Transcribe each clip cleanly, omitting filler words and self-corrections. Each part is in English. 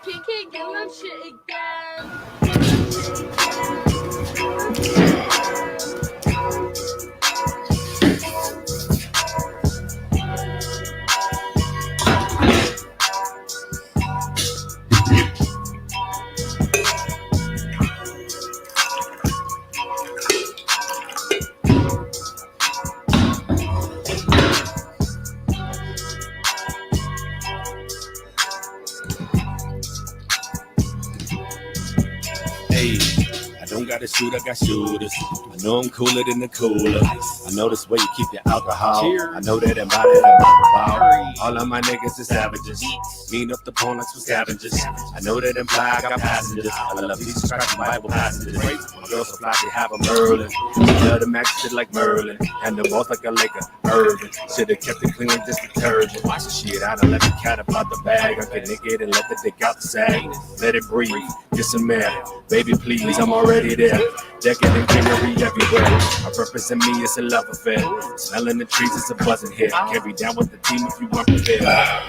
Can't get my shit again. Got a shoot, I got shooters. I know I'm cooler than the cooler. I know this way you keep your alcohol. Cheers. I know that I'm out of that. All of my niggas is savages. Mean up the phone like some scavengers. I know that I'm fly, I got passengers. I love these scratch Bible passages. My girls so fly, they have them Merlin. Love the max shit like Merlin. And the boss like a Laker, Irvin. Should've kept it clean like this detergent. Shit, I done let the cat up out the bag. I can nick it and let the dick out the sag. Let it breathe, get some air. Baby, please, I'm already there. Decadent greenery everywhere. I represent me, it's a love affair. Smelling the trees, it's a buzzing here. Can't be down with the team if you weren't prepared.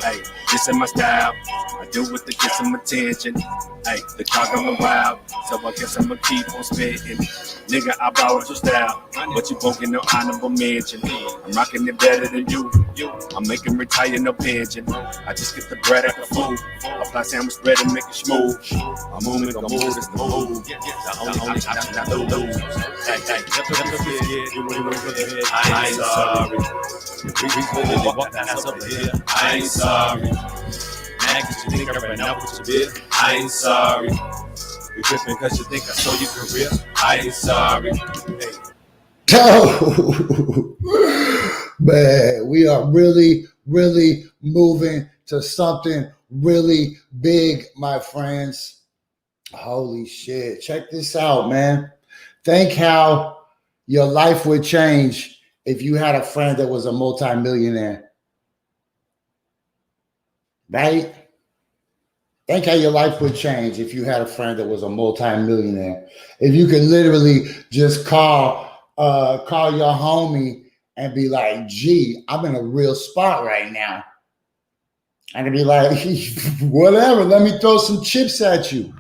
Hey, this is my style. I do it to get some attention. Hey, the car going wild, so I guess I'ma keep on spitting. Nigga, I borrowed your style, but you won't get no honorable mention. I'm rocking it better than you. I'm making retire no pension. I just get the bread at the food. Apply sandwich bread and make it smooth. I'm moving, I'm moving, it's the move. The only option I don't lose. Hey, I ain't sorry. I ain't sorry. Man, cause you think I ran out with your bid. I ain't sorry. You tripping cause you think I stole your career. I ain't sorry. Hey. Oh, man, we are really moving to something really big, my friends. Holy shit. Check this out, man. Think how your life would change if you had a friend that was a multimillionaire. Right? Think how your life would change if you had a friend that was a multimillionaire. If you could literally just call your homie and be like, gee, I'm in a real spot right now. I can be like, whatever, let me throw some chips at you.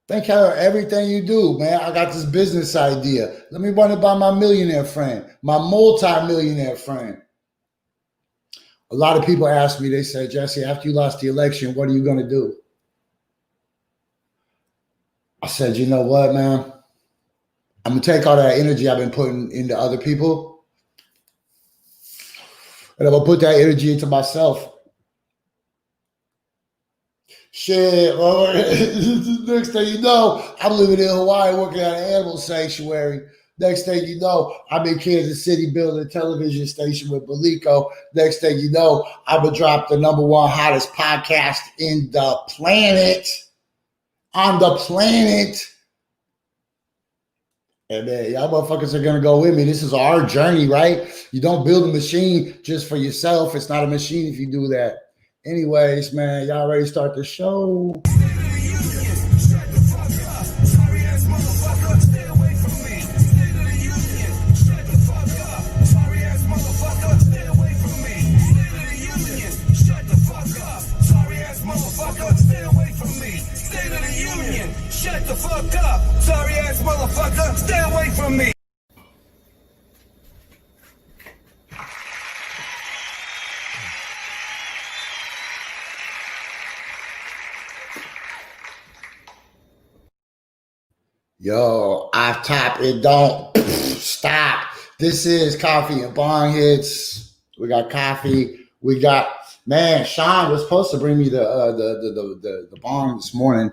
Think how everything you do, man. I got this business idea. Let me run it by my millionaire friend, my multi-millionaire friend. A lot of people ask me, they say, Jesse, after you lost the election, what are you going to do? I said, you know what, man? I'm going to take all that energy I've been putting into other people, and I'm going to put that energy into myself. Shit, next thing you know, I'm living in Hawaii working at an animal sanctuary. Next thing you know, I'm in Kansas City building a television station with Belico. Next thing you know, I'm going to drop the #1 hottest podcast in the planet. On the planet. And man, y'all motherfuckers are going to go with me. This is our journey, right? You don't build a machine just for yourself. It's not a machine if you do that. Anyways, man, y'all ready to start the show? Shut the fuck up, sorry ass motherfucker, stay away from me. Yo, off top, it don't stop. This is Coffee and Bong Hits. We got coffee. We got, man, Sean was supposed to bring me the bong this morning.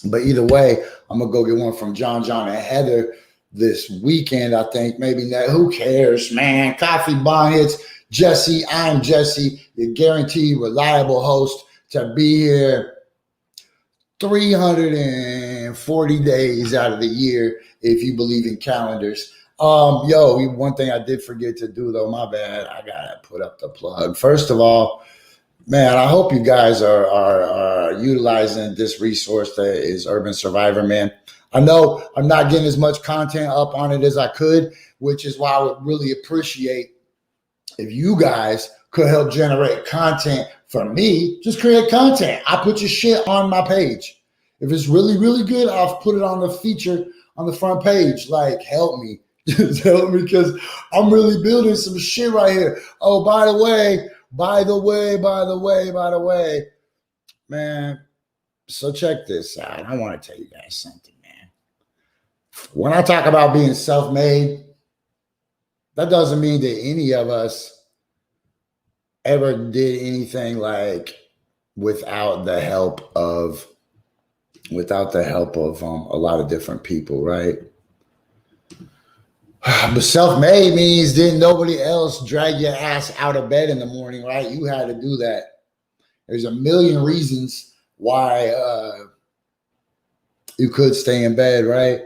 But either way, I'm going to go get one from John and Heather this weekend, I think. Maybe not. Who cares, man? Coffee, Bong Hits. Jessie, I'm Jessie, your guaranteed reliable host to be here 340 days out of the year if you believe in calendars. Yo, one thing I did forget to do, though, my bad. I got to put up the plug. First of all, man, I hope you guys are utilizing this resource that is Urban Survivor, man. I know I'm not getting as much content up on it as I could, which is why I would really appreciate if you guys could help generate content for me, just create content. I put your shit on my page. If it's really, really good, I'll put it on the feature on the front page. Like, help me. Just help me, because I'm really building some shit right here. Oh, by the way, man. So check this out. I want to tell you guys something, man. When I talk about being self-made, that doesn't mean that any of us ever did anything like without the help of a lot of different people, right? But self-made means didn't nobody else drag your ass out of bed in the morning, right? You had to do that. There's a million reasons why you could stay in bed, right?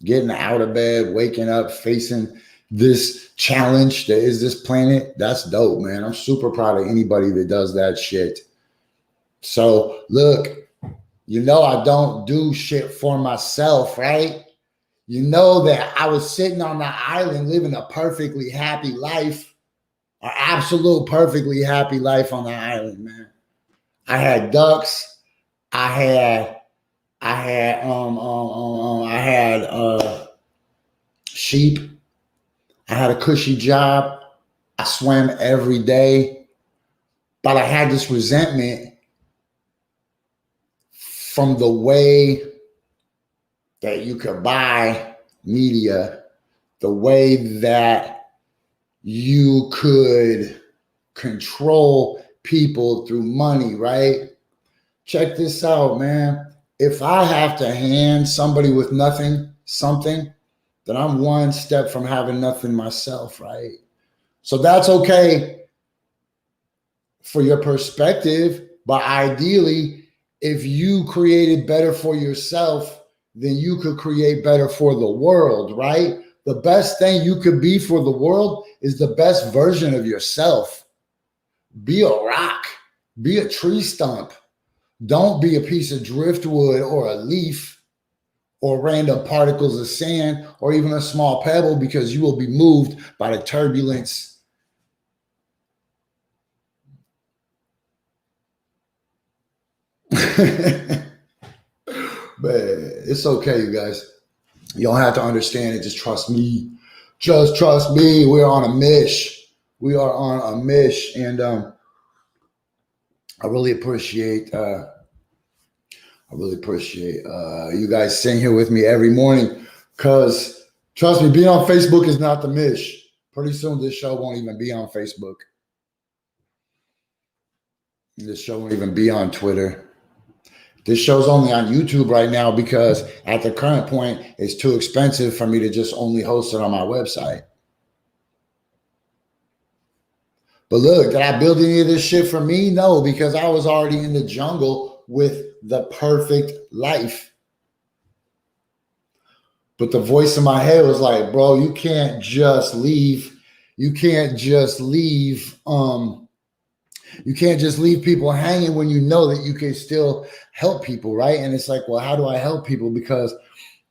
Getting out of bed, waking up, facing this challenge that is this planet. That's dope, man. I'm super proud of anybody that does that shit. So look, you know I don't do shit for myself, right? You know that I was sitting on the island living a perfectly happy life, an absolute perfectly happy life on the island, man. I had ducks. I had sheep. I had a cushy job. I swam every day, but I had this resentment from the way that you could buy media, the way that you could control people through money, right? Check this out, man. If I have to hand somebody with nothing something, then I'm one step from having nothing myself, right? So that's okay for your perspective, but ideally, if you created better for yourself, then you could create better for the world, right? The best thing you could be for the world is the best version of yourself. Be a rock, be a tree stump. Don't be a piece of driftwood or a leaf or random particles of sand or even a small pebble, because you will be moved by the turbulence. Man, it's okay, you guys. You don't have to understand it. Just trust me. Just trust me. We're on a mish. We are on a mish. And I really appreciate you guys sitting here with me every morning, because trust me, being on Facebook is not the mish. Pretty soon this show won't even be on Facebook. This show won't even be on Twitter. This show's only on YouTube right now because at the current point, it's too expensive for me to just only host it on my website. But look, did I build any of this shit for me? No, because I was already in the jungle with the perfect life. But the voice in my head was like, bro, you can't just leave. You can't just leave. You can't just leave people hanging when you know that you can still help people, right? And it's like, well, how do I help people? Because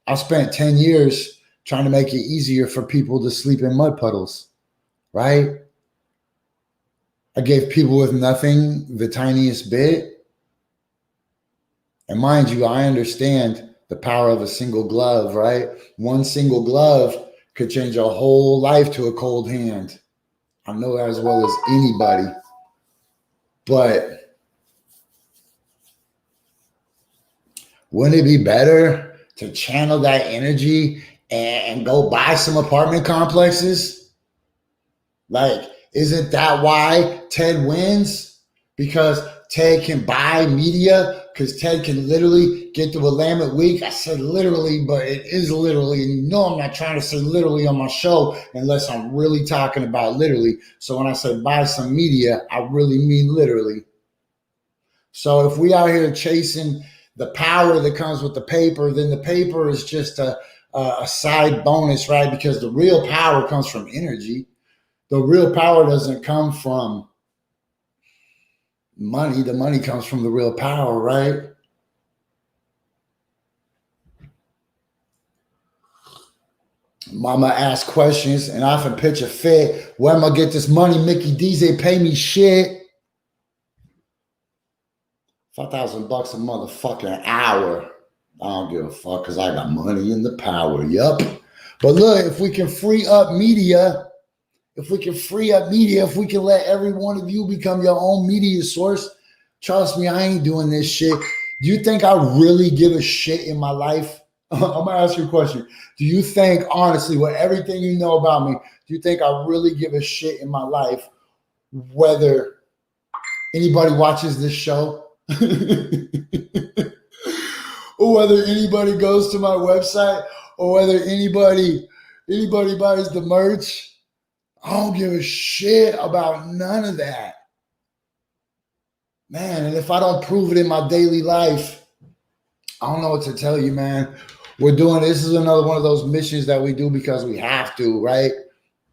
I spent 10 years trying to make it easier for people to sleep in mud puddles, right? I gave people with nothing the tiniest bit. And mind you, I understand the power of a single glove, right? One single glove could change a whole life to a cold hand. I know as well as anybody. But wouldn't it be better to channel that energy and go buy some apartment complexes? Like, isn't that why Ted wins? Because Ted can buy media, because Ted can literally get through a Willamette week. I said literally, but it is literally. And you know I'm not trying to say literally on my show unless I'm really talking about literally. So when I say buy some media, I really mean literally. So if we out here chasing the power that comes with the paper, then the paper is just a side bonus, right? Because the real power comes from energy. The real power doesn't come from money. The money comes from the real power, right? Mama ask questions and I often pitch a fit. Where am I get this money? Mickey D's, they pay me shit. $5,000 a motherfucking hour. I don't give a fuck because I got money and the power. Yup. But look, if we can free up media, if we can let every one of you become your own media source, trust me, I ain't doing this shit. Do you think I really give a shit in my life? I'm going to ask you a question. Do you think, honestly, with everything you know about me, do you think I really give a shit in my life whether anybody watches this show? Or whether anybody goes to my website, or whether anybody buys the merch? I don't give a shit about none of that. Man, and if I don't prove it in my daily life, I don't know what to tell you, man. This is another one of those missions that we do because we have to, right?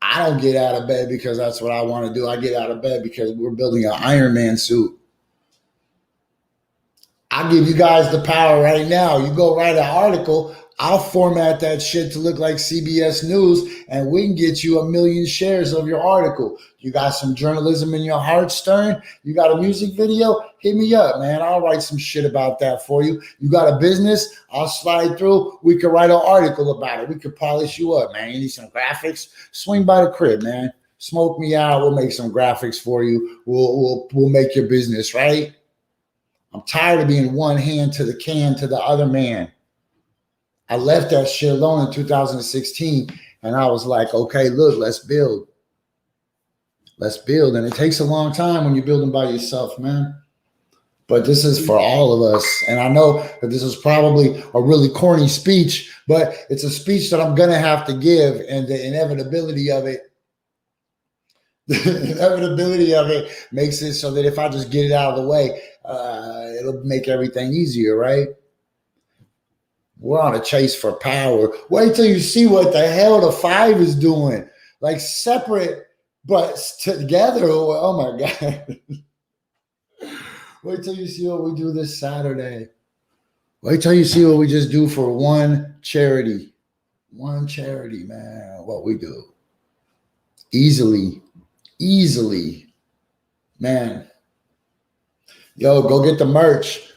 I don't get out of bed because that's what I want to do. I get out of bed because we're building an Iron Man suit. I'll give you guys the power right now. You go write an article, I'll format that shit to look like CBS News, and we can get you 1 million shares of your article. You got some journalism in your heart stirring? You got a music video? Hit me up, man. I'll write some shit about that for you. You got a business? I'll slide through. We could write an article about it. We could polish you up, man. You need some graphics? Swing by the crib, man. Smoke me out. We'll make some graphics for you. We'll make your business, right? I'm tired of being one hand to the can to the other man. I left that shit alone in 2016, and I was like, okay, look, let's build. Let's build. And it takes a long time when you're building by yourself, man. But this is for all of us. And I know that this is probably a really corny speech, but it's a speech that I'm going to have to give. And the inevitability of it makes it so that if I just get it out of the way, it'll make everything easier, right? We're on a chase for power. Wait till you see what the hell the 5 is doing. Like separate, but together. Oh my God. Wait till you see what we do this Saturday. Wait till you see what we just do for one charity. One charity, man. What we do. Easily. Man. Yo, go get the merch.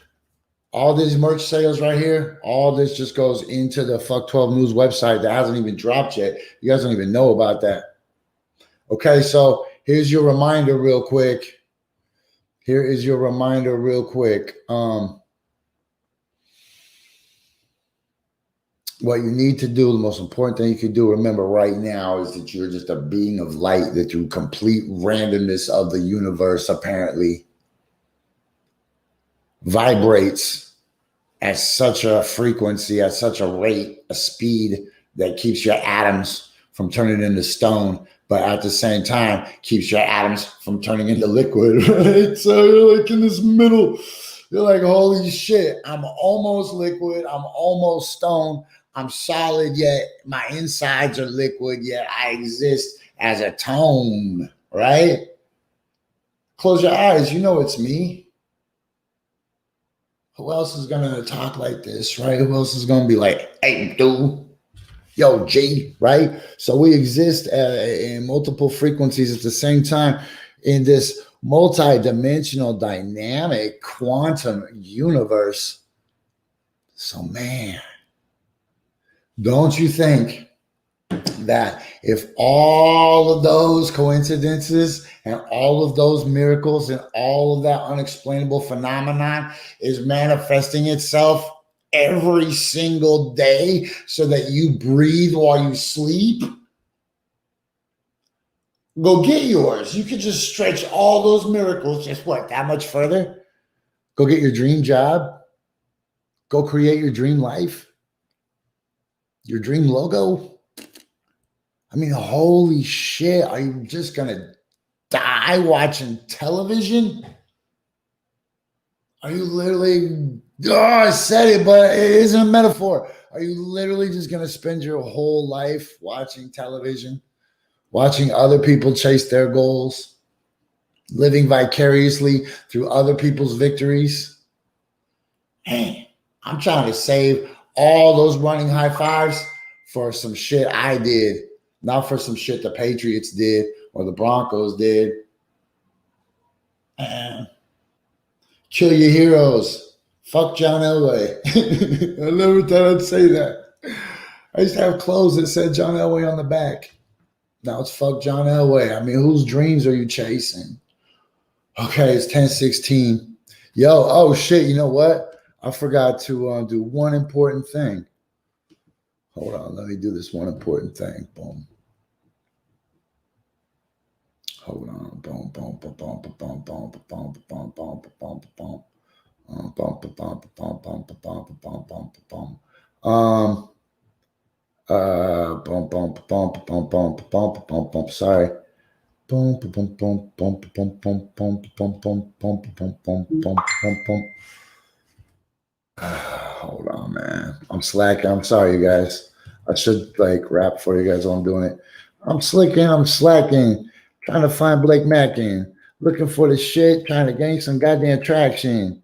All these merch sales right here, all this just goes into the Fuck 12 News website that hasn't even dropped yet. You guys don't even know about that. Okay, so here's your reminder real quick. What you need to do, the most important thing you can do, remember right now, is that you're just a being of light, that through complete randomness of the universe, apparently, vibrates at such a frequency, at such a rate, a speed that keeps your atoms from turning into stone, but at the same time keeps your atoms from turning into liquid, right? So you're like in this middle, you're like, holy shit, I'm almost liquid, I'm almost stone, I'm solid, yet my insides are liquid, yet I exist as a tone, right? Close your eyes, you know it's me. Who else is going to talk like this, right? Who else is going to be like, hey, dude, yo, G, right? So we exist in multiple frequencies at the same time in this multi-dimensional, dynamic, quantum universe. So, man, don't you think that if all of those coincidences and all of those miracles and all of that unexplainable phenomenon is manifesting itself every single day so that you breathe while you sleep? Go get yours. You could just stretch all those miracles just that much further? Go get your dream job. Go create your dream life. Your dream logo. I mean, holy shit, are you just going to die watching television? Are you literally, I said it, but it isn't a metaphor. Are you literally just going to spend your whole life watching television, watching other people chase their goals, living vicariously through other people's victories? Man, I'm trying to save all those running high fives for some shit I did, not for some shit the Patriots did or the Broncos did. Kill your heroes. Fuck John Elway. I never thought I'd say that. I used to have clothes that said John Elway on the back. Now it's fuck John Elway. I mean, whose dreams are you chasing? Okay, it's 10:16. Yo, oh shit, you know what? I forgot to do one important thing. Hold on, let me do this one important thing. Boom. Hold on. Boom, boom, boom, boom, boom, boom, boom, boom, boom, boom, boom, boom. Sorry. Boom, boom, boom, boom, boom, boom, boom, boom, boom, boom, boom, boom, boom, boom, boom. Hold on, man. I'm slacking. I'm sorry, you guys. I should like rap for you guys while I'm doing it. I'm slacking. Trying to find Blake Mackin. Looking for the shit, trying to gain some goddamn traction.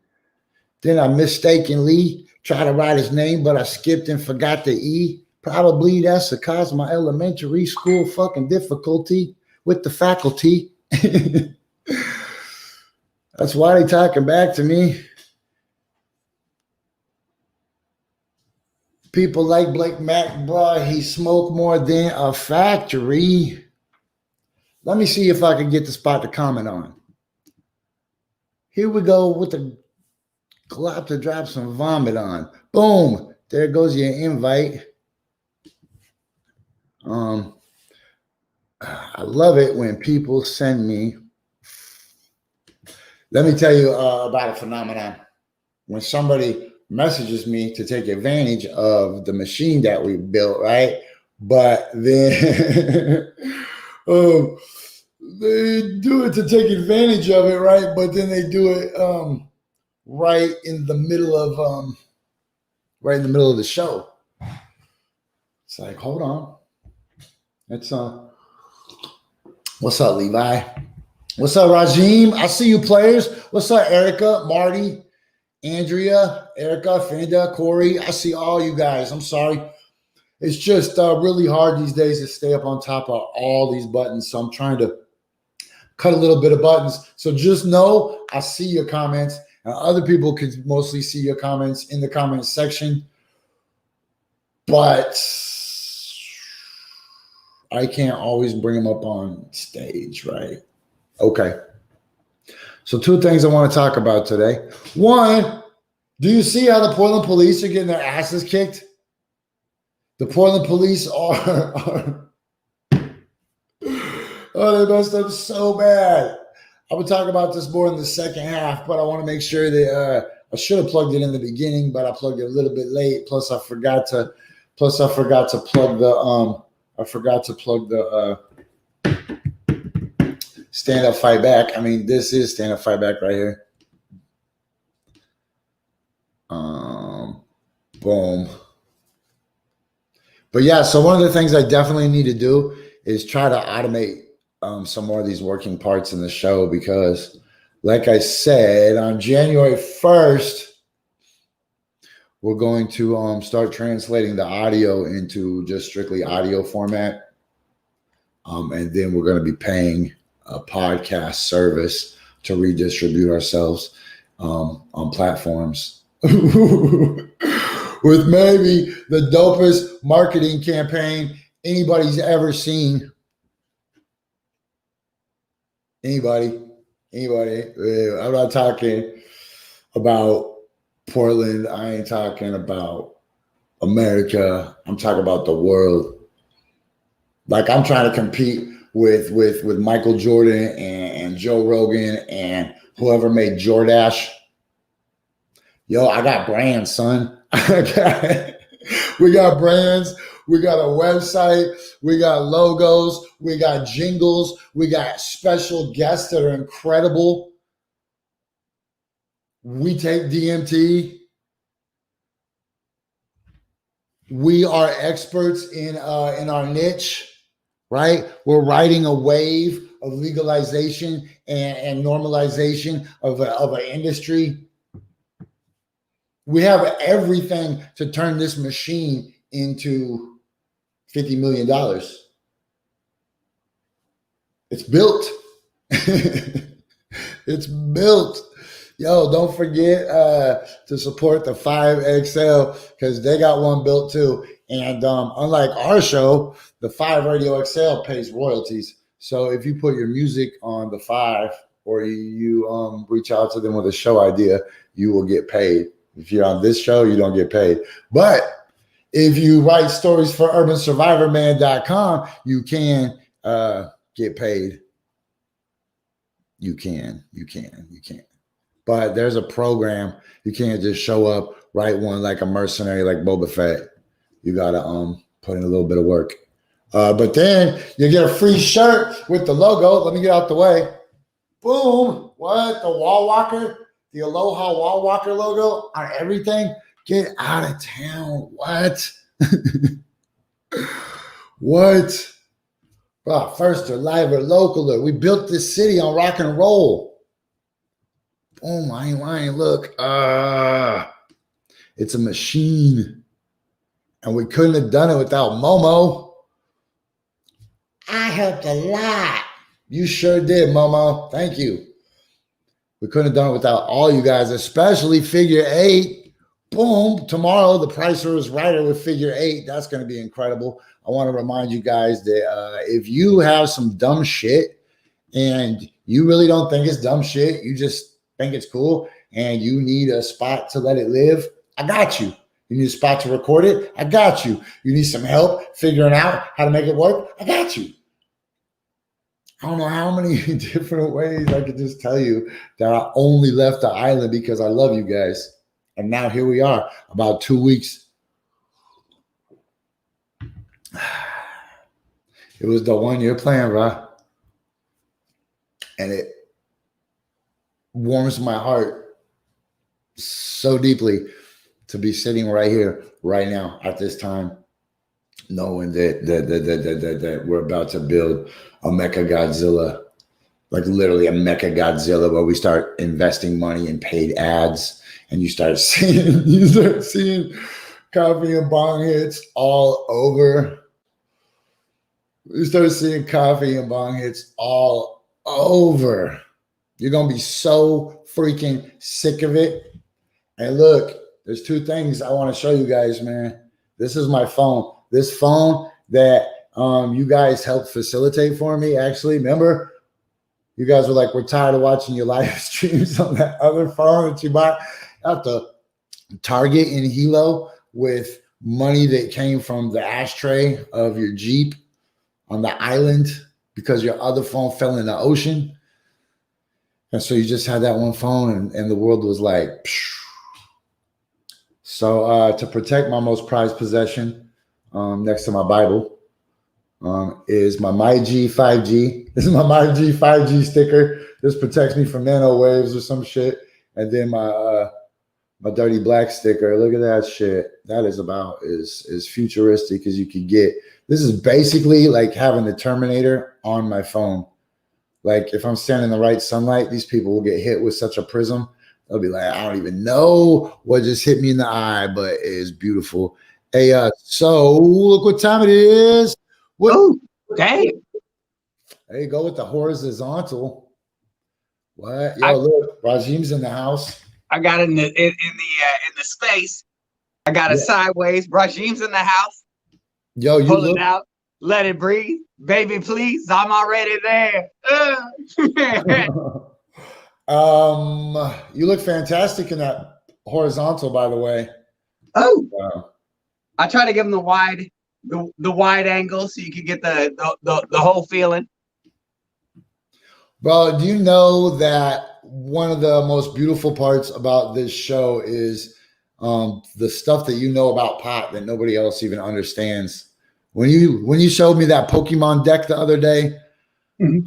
Then I mistakenly tried to write his name, but I skipped and forgot the E. Probably that's the cause of my elementary school fucking difficulty with the faculty. That's why they talking back to me. People like Blake Mac, bro, he smoked more than a factory. Let me see if I can get the spot to comment on. Here we go with the glop to drop some vomit on. Boom. There goes your invite. I love it when people send me. Let me tell you about a phenomenon. When somebody messages me to take advantage of the machine that we built, right? But then they do it to take advantage of it, right? But then they do it right in the middle of the show. It's like, hold on. It's what's up, Levi? What's up, Rajim? I see you, players. What's up, Erica, Marty, Andrea, Erica, Finda, Corey? I see all you guys. I'm sorry. It's just really hard these days to stay up on top of all these buttons. So I'm trying to cut a little bit of buttons. So just know I see your comments. Other people could mostly see your comments in the comment section. But I can't always bring them up on stage, right? Okay. So two things I want to talk about today. One, do you see how the Portland police are getting their asses kicked? The Portland police are oh, they messed up so bad. I would talk about this more in the second half, but I want to make sure that I should have plugged it in the beginning, but I plugged it a little bit late. Plus, I forgot to plug the Stand Up Fight Back. I mean, this is Stand Up Fight Back right here. Boom. But yeah, so one of the things I definitely need to do is try to automate some more of these working parts in the show because, like I said, on January 1st, we're going to start translating the audio into just strictly audio format. And then we're going to be paying a podcast service to redistribute ourselves on platforms with maybe the dopest marketing campaign anybody's ever seen. Anybody. I'm not talking about Portland. I ain't talking about America. I'm talking about the world. Like I'm trying to compete with Michael Jordan and Joe Rogan and whoever made Jordache. Yo, I got brands, son. We got brands. We got a website. We got logos. We got jingles. We got special guests that are incredible. We take DMT. We are experts in our niche, right? We're riding a wave of legalization and normalization of an industry. We have everything to turn this machine into $50 million. It's built. It's built. Yo, don't forget to support the 5XL because they got one built too. And unlike our show, the 5 Radio XL pays royalties. So if you put your music on the 5 or you reach out to them with a show idea, you will get paid. If you're on this show, you don't get paid. But if you write stories for urbansurvivorman.com, you can get paid. You can. But there's a program. You can't just show up, write one like a mercenary, like Boba Fett. You gotta put in a little bit of work. But then you get a free shirt with the logo. Let me get out the way. Boom. What? The wall walker? The Aloha wall walker logo on everything? Get out of town. What? What? Bro, first or live or localer. We built this city on rock and roll. Boom, I ain't lying. Look, it's a machine. And we couldn't have done it without Momo. I helped a lot. You sure did, Momo. Thank you. We couldn't have done it without all you guys, especially Figure 8. Boom. Tomorrow, the Pricer is Writer with Figure 8. That's going to be incredible. I want to remind you guys that if you have some dumb shit and you really don't think it's dumb shit, you just think it's cool and you need a spot to let it live, I got you. You need a spot to record it? I got you. You need some help figuring out how to make it work? I got you. I don't know how many different ways I could just tell you that I only left the island because I love you guys. And now here we are, about 2 weeks. It was the 1-year plan, bro. And it warms my heart so deeply to be sitting right here, right now, at this time, knowing that we're about to build a Mecha Godzilla, like literally a Mecha Godzilla, where we start investing money in paid ads, and you start seeing coffee and bong hits all over. You start seeing coffee and bong hits all over. You're gonna be so freaking sick of it. And look, there's 2 things I want to show you guys, man. This is my phone. This phone that you guys helped facilitate for me, actually. Remember, you guys were like, we're tired of watching your live streams on that other phone that you bought at the Target in Hilo with money that came from the ashtray of your Jeep on the island because your other phone fell in the ocean. And so you just had that one phone and the world was like, phew. So to protect my most prized possession next to my Bible is my MyG 5G. This is my MyG 5G sticker. This protects me from nano waves or some shit. And then my dirty black sticker. Look at that shit. That is about as futuristic as you could get. This is basically like having the Terminator on my phone. Like if I'm standing in the right sunlight, these people will get hit with such a prism. They'll be like, I don't even know what just hit me in the eye, but it is beautiful. Hey, so look what time it is. Oh, okay. There you go with the horizontal. What? Yo, look, Rajim's in the house. I got in the space. I got it sideways. Rajim's in the house. Yo, you pull look it out. Let it breathe, baby. Please, I'm already there. You look fantastic in that horizontal, by the way. Oh, wow. I try to give them the wide angle so you can get the whole feeling. Bro, do you know that one of the most beautiful parts about this show is the stuff that you know about pot that nobody else even understands? When you showed me that Pokemon deck the other day,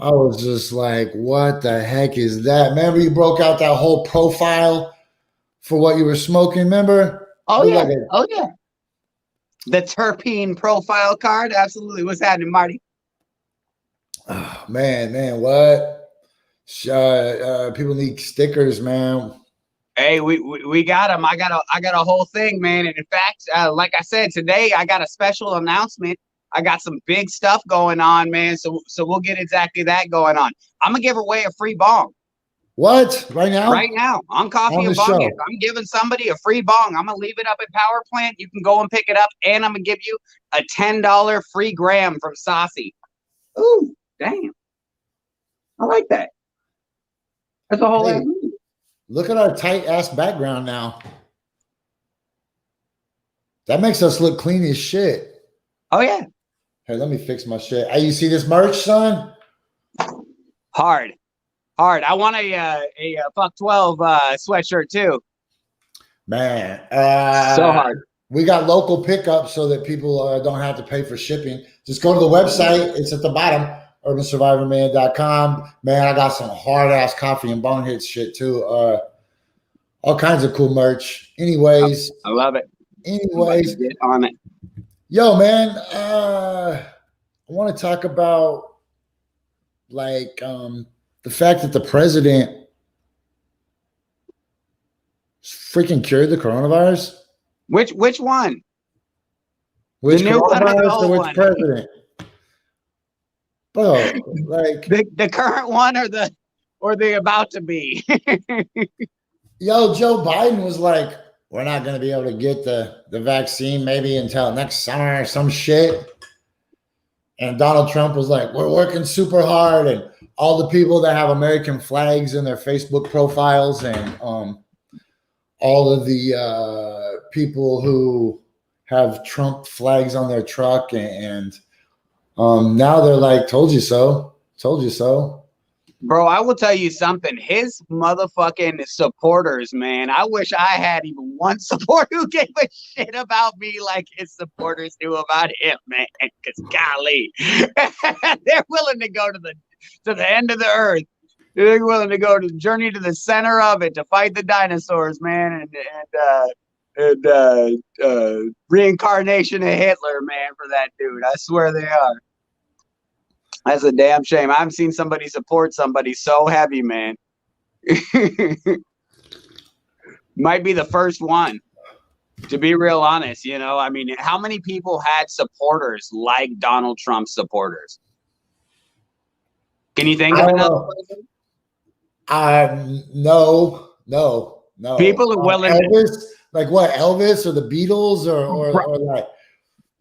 I was just like, what the heck is that? Remember you broke out that whole profile for what you were smoking, remember? Oh, yeah. Oh, yeah. The terpene profile card. Absolutely. What's happening, Marty? Oh, man, what? People need stickers, man. Hey, we got them. I got a whole thing, man. And in fact, like I said, today I got a special announcement. I got some big stuff going on, man. So we'll get exactly that going on. I'm gonna give away a free bong. What? Right now? Right now, on Coffee and Bong Hits. I'm giving somebody a free bong. I'm gonna leave it up at Power Plant. You can go and pick it up, and I'm gonna give you a $10 free gram from Saucy. Ooh, damn! I like that. That's a whole. Hey, look at our tight ass background now. That makes us look clean as shit. Oh yeah. Hey, let me fix my shit. Hey, you see this merch, son? Hard. I want a Fuck 12 sweatshirt too. Man, so hard. We got local pickup so that people don't have to pay for shipping. Just go to the website. It's at the bottom, urbansurvivorman.com. Man, I got some hard ass Coffee and Bong Hits shit too. All kinds of cool merch. Anyways, I love it. Anyways, get on it. Yo, man, I want to talk about like the fact that the president freaking cured the coronavirus. Which one? Which the new coronavirus one or which president? Bro, like the current one or the about to be. Yo, Joe Biden was like, we're not going to be able to get the vaccine maybe until next summer or some shit. And Donald Trump was like, we're working super hard. And all the people that have American flags in their Facebook profiles and all of the people who have Trump flags on their truck. And now they're like, told you so. Told you so. Bro, I will tell you something. His motherfucking supporters, man. I wish I had even one supporter who gave a shit about me like his supporters do about him, man. Because golly, they're willing to go to the end of the earth. They're willing to go to the journey to the center of it to fight the dinosaurs, man, and reincarnation of Hitler, man, for that dude. I swear they are. That's a damn shame. I haven't seen somebody support somebody so heavy, man. Might be the first one, to be real honest. You know, I mean, how many people had supporters like Donald Trump supporters? Can you think of another person? No. People are willing Elvis, like what? Elvis or the Beatles or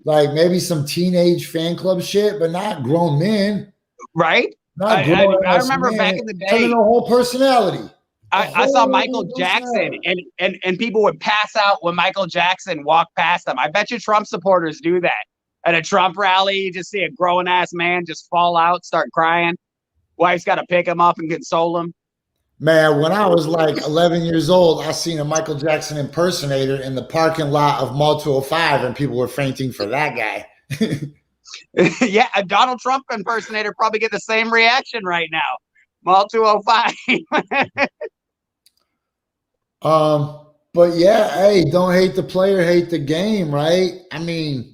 like maybe some teenage fan club shit, but not grown men. Right? Not I remember men. Back in the day. Turning a whole personality. I saw Michael Jackson and people would pass out when Michael Jackson walked past them. I bet you Trump supporters do that. At a Trump rally, you just see a grown ass man just fall out, start crying. Wife's got to pick him up and console him. Man, when I was like 11 years old, I seen a Michael Jackson impersonator in the parking lot of Mall 205, and people were fainting for that guy. Yeah, a Donald Trump impersonator probably get the same reaction right now. Mall 205. But yeah, hey, don't hate the player, hate the game, right? I mean,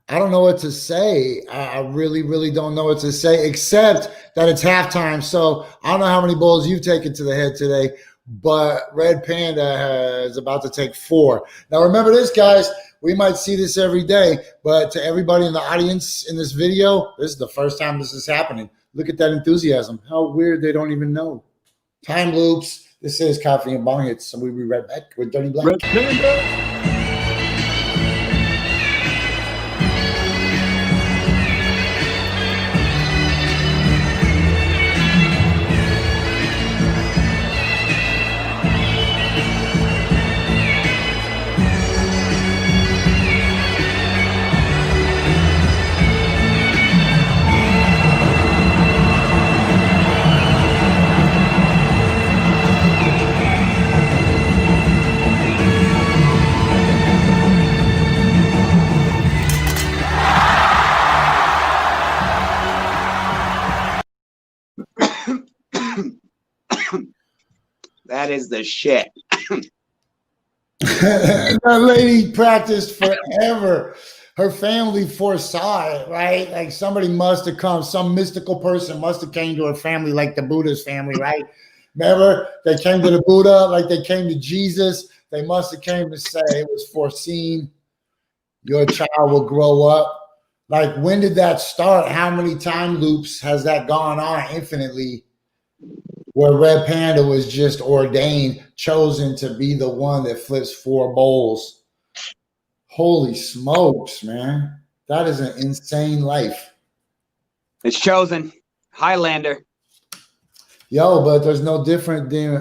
I don't know what to say. I really, really don't know what to say, except that it's halftime. So I don't know how many balls you've taken to the head today, but Red Panda is about to take 4. Now, remember this, guys. We might see this every day, but to everybody in the audience in this video, this is the first time this is happening. Look at that enthusiasm. How weird they don't even know. Time loops. This is Coffee and Bong Hits, and we'll be right back with Dirty Black. Red Panda. That is the shit. That lady practiced forever. Her family foresaw it, right? Like somebody must have come, some mystical person must have came to her family, like the Buddha's family, right? Remember, they came to the Buddha like they came to Jesus. They must have came to say it was foreseen. Your child will grow up Like, when did that start? How many time loops has that gone on infinitely? Where Red Panda was just ordained, chosen to be the one that flips 4 bowls. Holy smokes, man. That is an insane life. It's chosen. Highlander. Yo, but there's no different than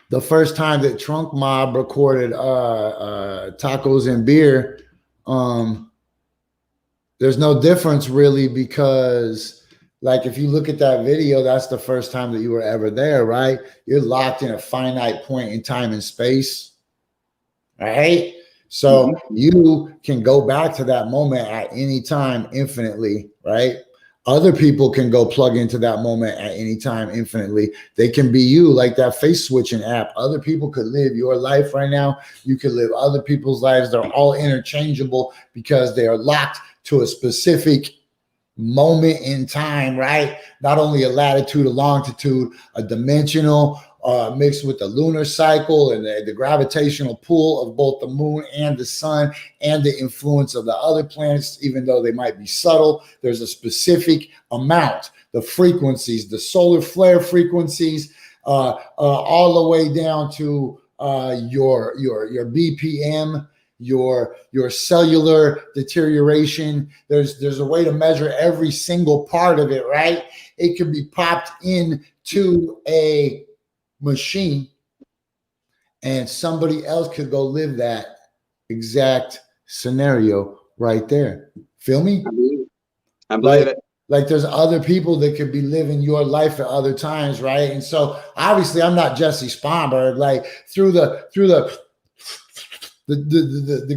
the first time that Trunk Mob recorded Tacos and Beer. There's no difference really, because like if you look at that video, that's the first time that you were ever there, right? You're locked in a finite point in time and space, right? So you can go back to that moment at any time infinitely, right? Other people can go plug into that moment at any time infinitely. They can be you, like that face switching app. Other people could live your life right now. You could live other people's lives. They're all interchangeable because they are locked to a specific moment in time, right? Not only a latitude, a longitude, a dimensional, mixed with the lunar cycle and the gravitational pull of both the moon and the sun and the influence of the other planets, even though they might be subtle. There's a specific amount, the frequencies, the solar flare frequencies, all the way down to your BPM, your cellular deterioration. There's a way to measure every single part of it, right? It can be popped into a machine and somebody else could go live that exact scenario right there. Feel me? I believe it. Like there's other people that could be living your life at other times, right? And so obviously I'm not Jessie Sponberg. Like through the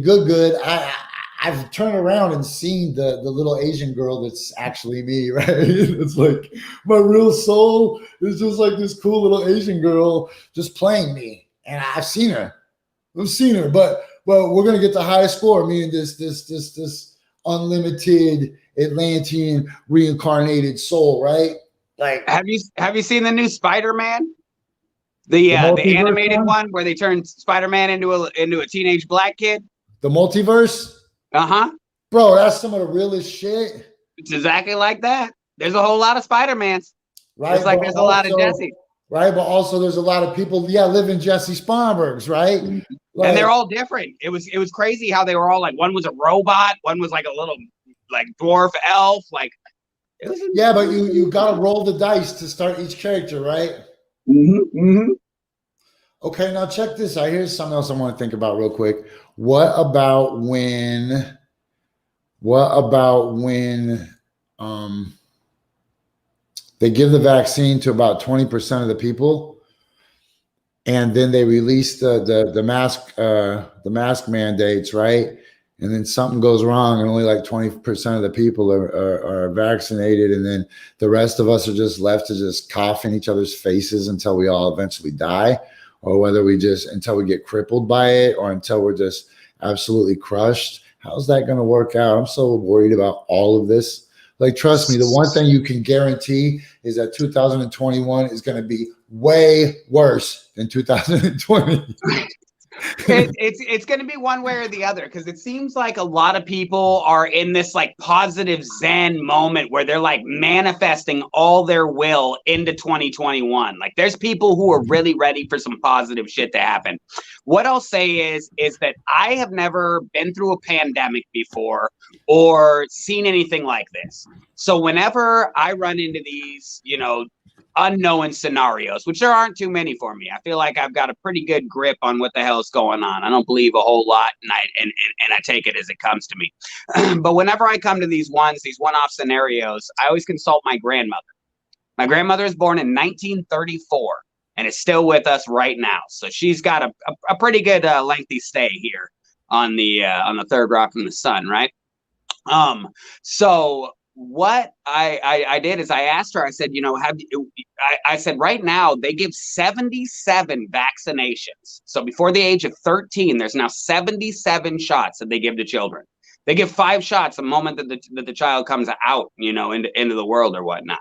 good, I've turned around and seen the little Asian girl that's actually me, right? It's like my real soul is just like this cool little Asian girl just playing me. And I've seen her. But we're gonna get the highest score, me and this unlimited Atlantean reincarnated soul, right? Like, have you seen the new Spider-Man? The animated one where they turned Spider-Man into a teenage black kid? The multiverse? Uh-huh. Bro, that's some of the realest shit. It's exactly like that. There's a whole lot of Spider-Mans. Right. It's like there's a lot of Jesse. Right. But also there's a lot of people, living Jessie Sponbergs, right? Like, and they're all different. It was crazy how they were all like, one was a robot, one was like a little like dwarf elf. Like it was but you gotta roll the dice to start each character, right? Okay, now check this out. Here's something else I want to think about real quick. What about when they give the vaccine to about 20% of the people, and then they release the mask mandates, right? And then something goes wrong, and only like 20% of the people are vaccinated, and then the rest of us are just left to just cough in each other's faces until we all eventually die, or whether until we get crippled by it, or until we're just absolutely crushed. How's that going to work out? I'm so worried about all of this. Like, trust me, the one thing you can guarantee is that 2021 is going to be way worse than 2020. It's going to be one way or the other, because it seems like a lot of people are in this like positive Zen moment where they're like manifesting all their will into 2021. Like there's people who are really ready for some positive shit to happen. What I'll say is that I have never been through a pandemic before or seen anything like this. So whenever I run into these, unknown scenarios, which there aren't too many for me, I feel like I've got a pretty good grip on what the hell's going on. I don't believe a whole lot, and I take it as it comes to me. But whenever I come to these one-off scenarios, I always consult my grandmother. My grandmother was born in 1934 and is still with us right now. So she's got a pretty good lengthy stay here on the third rock from the sun, right? So what I did is I asked her, I said, I said, right now they give 77 vaccinations. So before the age of 13, there's now 77 shots that they give to children. They give 5 shots the moment that the child comes out, into the world or whatnot.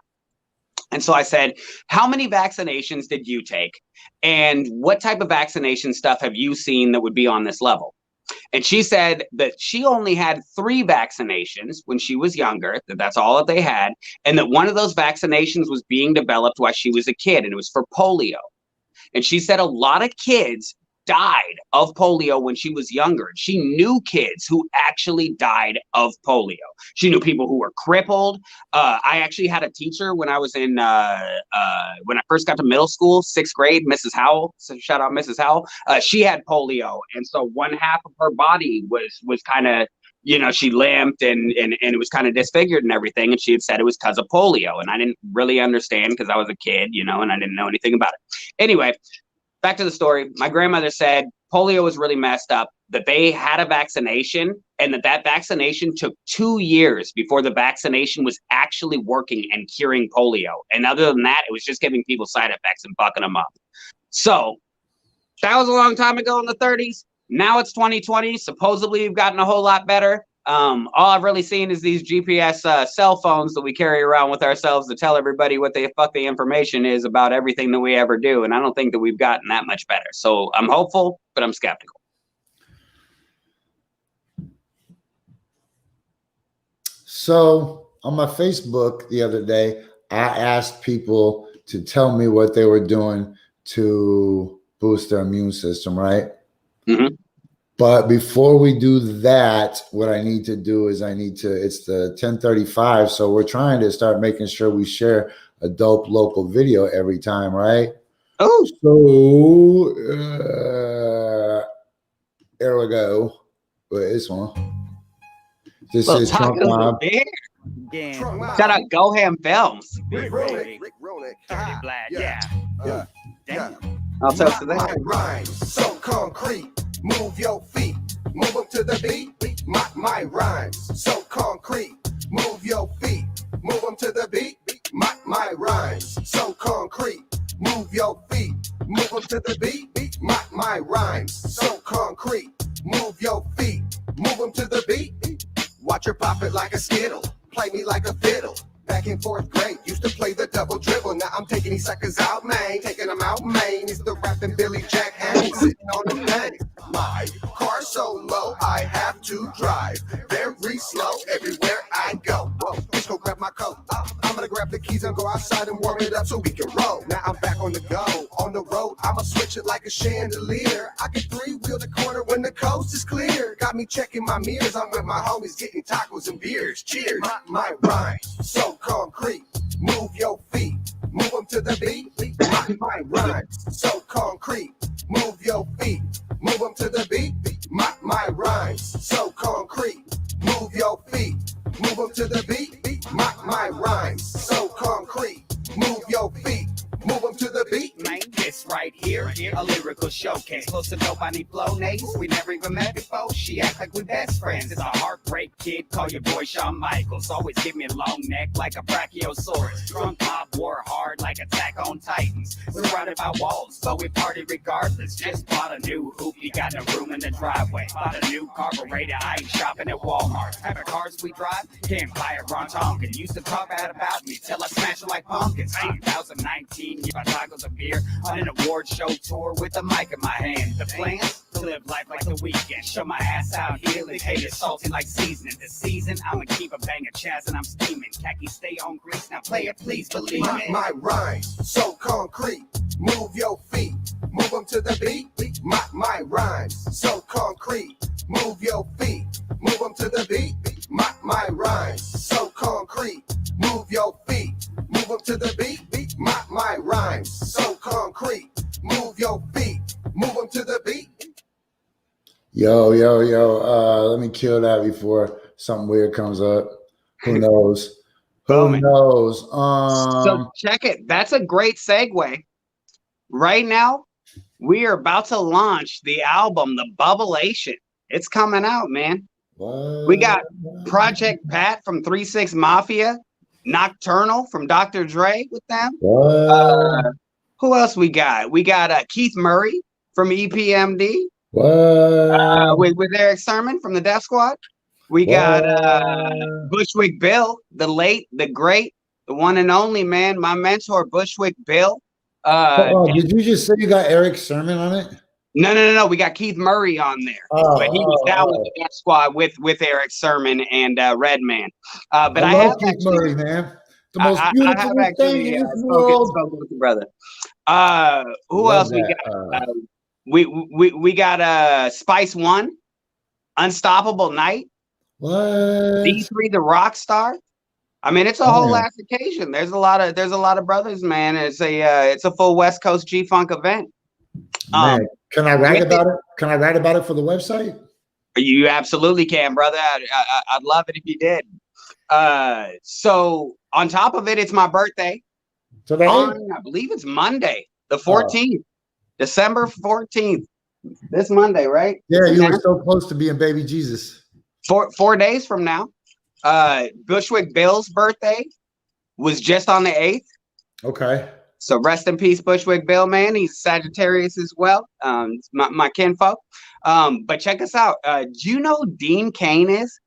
And so I said, how many vaccinations did you take? And what type of vaccination stuff have you seen that would be on this level? And she said that she only had 3 vaccinations when she was younger, that's all that they had, and that one of those vaccinations was being developed while she was a kid, and it was for polio. And she said a lot of kids died of polio when she was younger. She knew kids who actually died of polio. She knew people who were crippled. I actually had a teacher when I was in, when I first got to middle school, 6th grade, Mrs. Howell. So shout out Mrs. Howell. She had polio. And so one half of her body was kind of, you know, she limped and it was kind of disfigured and everything. And she had said it was because of polio. And I didn't really understand because I was a kid, you know, and I didn't know anything about it. Anyway, back to the story. My grandmother said polio was really messed up, that they had a vaccination and that vaccination took 2 years before the vaccination was actually working and curing polio. And other than that, it was just giving people side effects and fucking them up. So that was a long time ago in the 30s. Now it's 2020. Supposedly we've gotten a whole lot better. All I've really seen is these GPS cell phones that we carry around with ourselves to tell everybody what the fuck the information is about everything that we ever do. And I don't think that we've gotten that much better. So I'm hopeful, but I'm skeptical. So on my Facebook the other day, I asked people to tell me what they were doing to boost their immune system, right? Mm-hmm. But before we do that, what I need to do is it's the 10:35. So we're trying to start making sure we share a dope local video every time, right? Oh, so there we go. Wait, this one. This is Trump Mob. Shout out Go Ham Films. Rick Ronick. Yeah. Damn. I'll toast to that. Rhymes so concrete. Move your feet. Move them to the beat. My rhymes so concrete. Move your feet. Move them to the beat. My rhymes so concrete. Move your feet. Move them to the beat. My rhymes so concrete. Move your feet. Move them to the beat. Watch her pop it like a skittle. Play me like a fiddle. Back in 4th grade, used to play the double dribble. Now I'm taking these suckers out, man. Taking them out, man. It's the rapping Billy Jack Hank sitting on the thing. My car so low, I have to drive very slow everywhere I go. Whoa, just go grab my coat. I'm gonna grab the keys and go outside and warm it up so we can roll. Now I'm back on the go, on the road. I'ma switch it like a chandelier. I can 3-wheel the corner when the coast is clear. Got me checking my mirrors. I'm with my homies getting tacos and beers. Cheers. My rhymes so concrete. Move your feet. Move them to the beat. My rhymes so concrete. Move your feet. Move them to the beat. My rhymes so concrete. Move your feet. Move them to the beat. My rhymes so concrete. Move your feet. Move them to the beat. Man, this right here, a lyrical showcase. Close to nobody flow names. We never even met before. She act like we best friends. It's a heartbreak kid. Call your boy Shawn Michaels. Always give me a long neck like a brachiosaurus. Drunk mob war hard like Attack on Titans. Surrounded by walls, but we party regardless. Just bought a new hoop. You got no room in the driveway. Bought a new carburetor. I ain't shopping at Walmart. Type of cars we drive. Can't buy a Grand Tonkin. Used to talk bad about me till I smash it like pumpkins. 2019. Give my tacos a beer on an award show tour with a mic in my hand. The plan to live life like the weekend. Show my ass out here, leave haters salty like seasoning. This season, I'ma keep a bang of Chaz and I'm steaming. Khaki stay on grease, now play it, please believe me. My rhymes so concrete. Move your feet. Move them to the beat. My rhymes so concrete. Move your feet. Move them to the beat. My rhymes so concrete. Move your feet. Move them to the beat. My rhymes so concrete. Move your feet. Move them to the beat. Yo. Let me kill that before something weird comes up. Who knows? Who knows? So check it. That's a great segue. Right now, we are about to launch the album, The Bubblation. It's coming out, man. What? We got Project Pat from 3-6 Mafia. Nocturnal from Dr. Dre with them. Who else we got? We got Keith Murray from EPMD. With Eric Sermon from the Def Squad. We got Bushwick Bill, the late, the great, the one and only, man, my mentor, Bushwick Bill. Did you just say you got Eric Sermon on it? No. We got Keith Murray on there, but he was down with the Death Squad with Eric Sermon and Redman. But I love have Keith actually, Murray, man. The most beautiful thing in this world. spoken with the brother. Who Love else that. we got Spice One, Unstoppable Night, What? D3 the Rock Star. I mean, it's a whole ass occasion. There's a lot of brothers, man. It's a full West Coast G-Funk event. Man, can I write about it? Can I write about it for the website? You absolutely can, brother. I'd love it if you did. So on top of it, it's my birthday. Today? I believe it's Monday, the 14th, December 14th. This Monday, right? Yeah, you were so close to being baby Jesus. 4 days from now. Bushwick Bill's birthday was just on the 8th. Okay. So rest in peace, Bushwick Bill, man. He's Sagittarius as well. My kinfolk. But check us out. Do you know who Dean Cain is?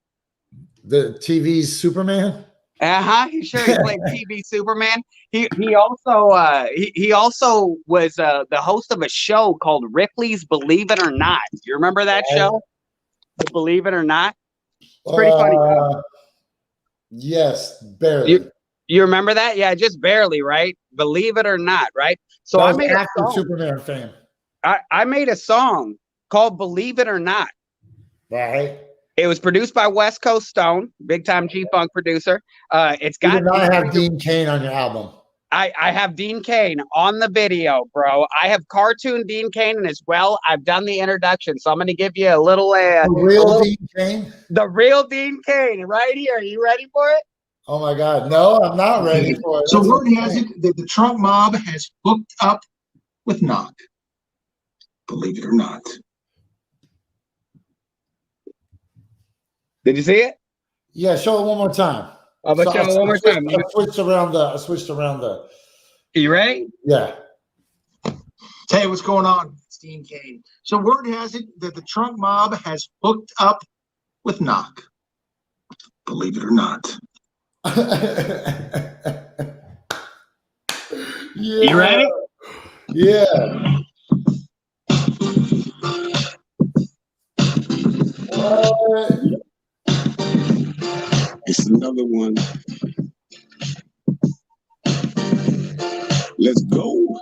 The TV's Superman? He played TV Superman. He also was the host of a show called Ripley's Believe It or Not. You remember that show? Believe It or Not? It's pretty funny. Yes, barely. You remember that? Yeah, just barely, right? Believe it or not, right? So I made a song. Superman fan. I made a song called Believe It or Not. Right. It was produced by West Coast Stone, big time G-Funk producer. It's got. You did not have Dean Cain on your album. I have Dean Cain on the video, bro. I have cartoon Dean Cain as well. I've done the introduction, so I'm going to give you a little. The real Dean Cain? The real Dean Cain, right here. Are you ready for it? Oh, my God. No, I'm not ready for it. So word has it that the Trump mob has hooked up with Knock. Believe it or not. Did you see it? Yeah, show it one more time. I'll show it one more time. I switched around the. You ready? Yeah. Hey, what's going on? It's Dean Cain. So word has it that the Trump mob has hooked up with Knock. Believe it or not. Yeah. You ready? Yeah. What? It's another one. Let's go.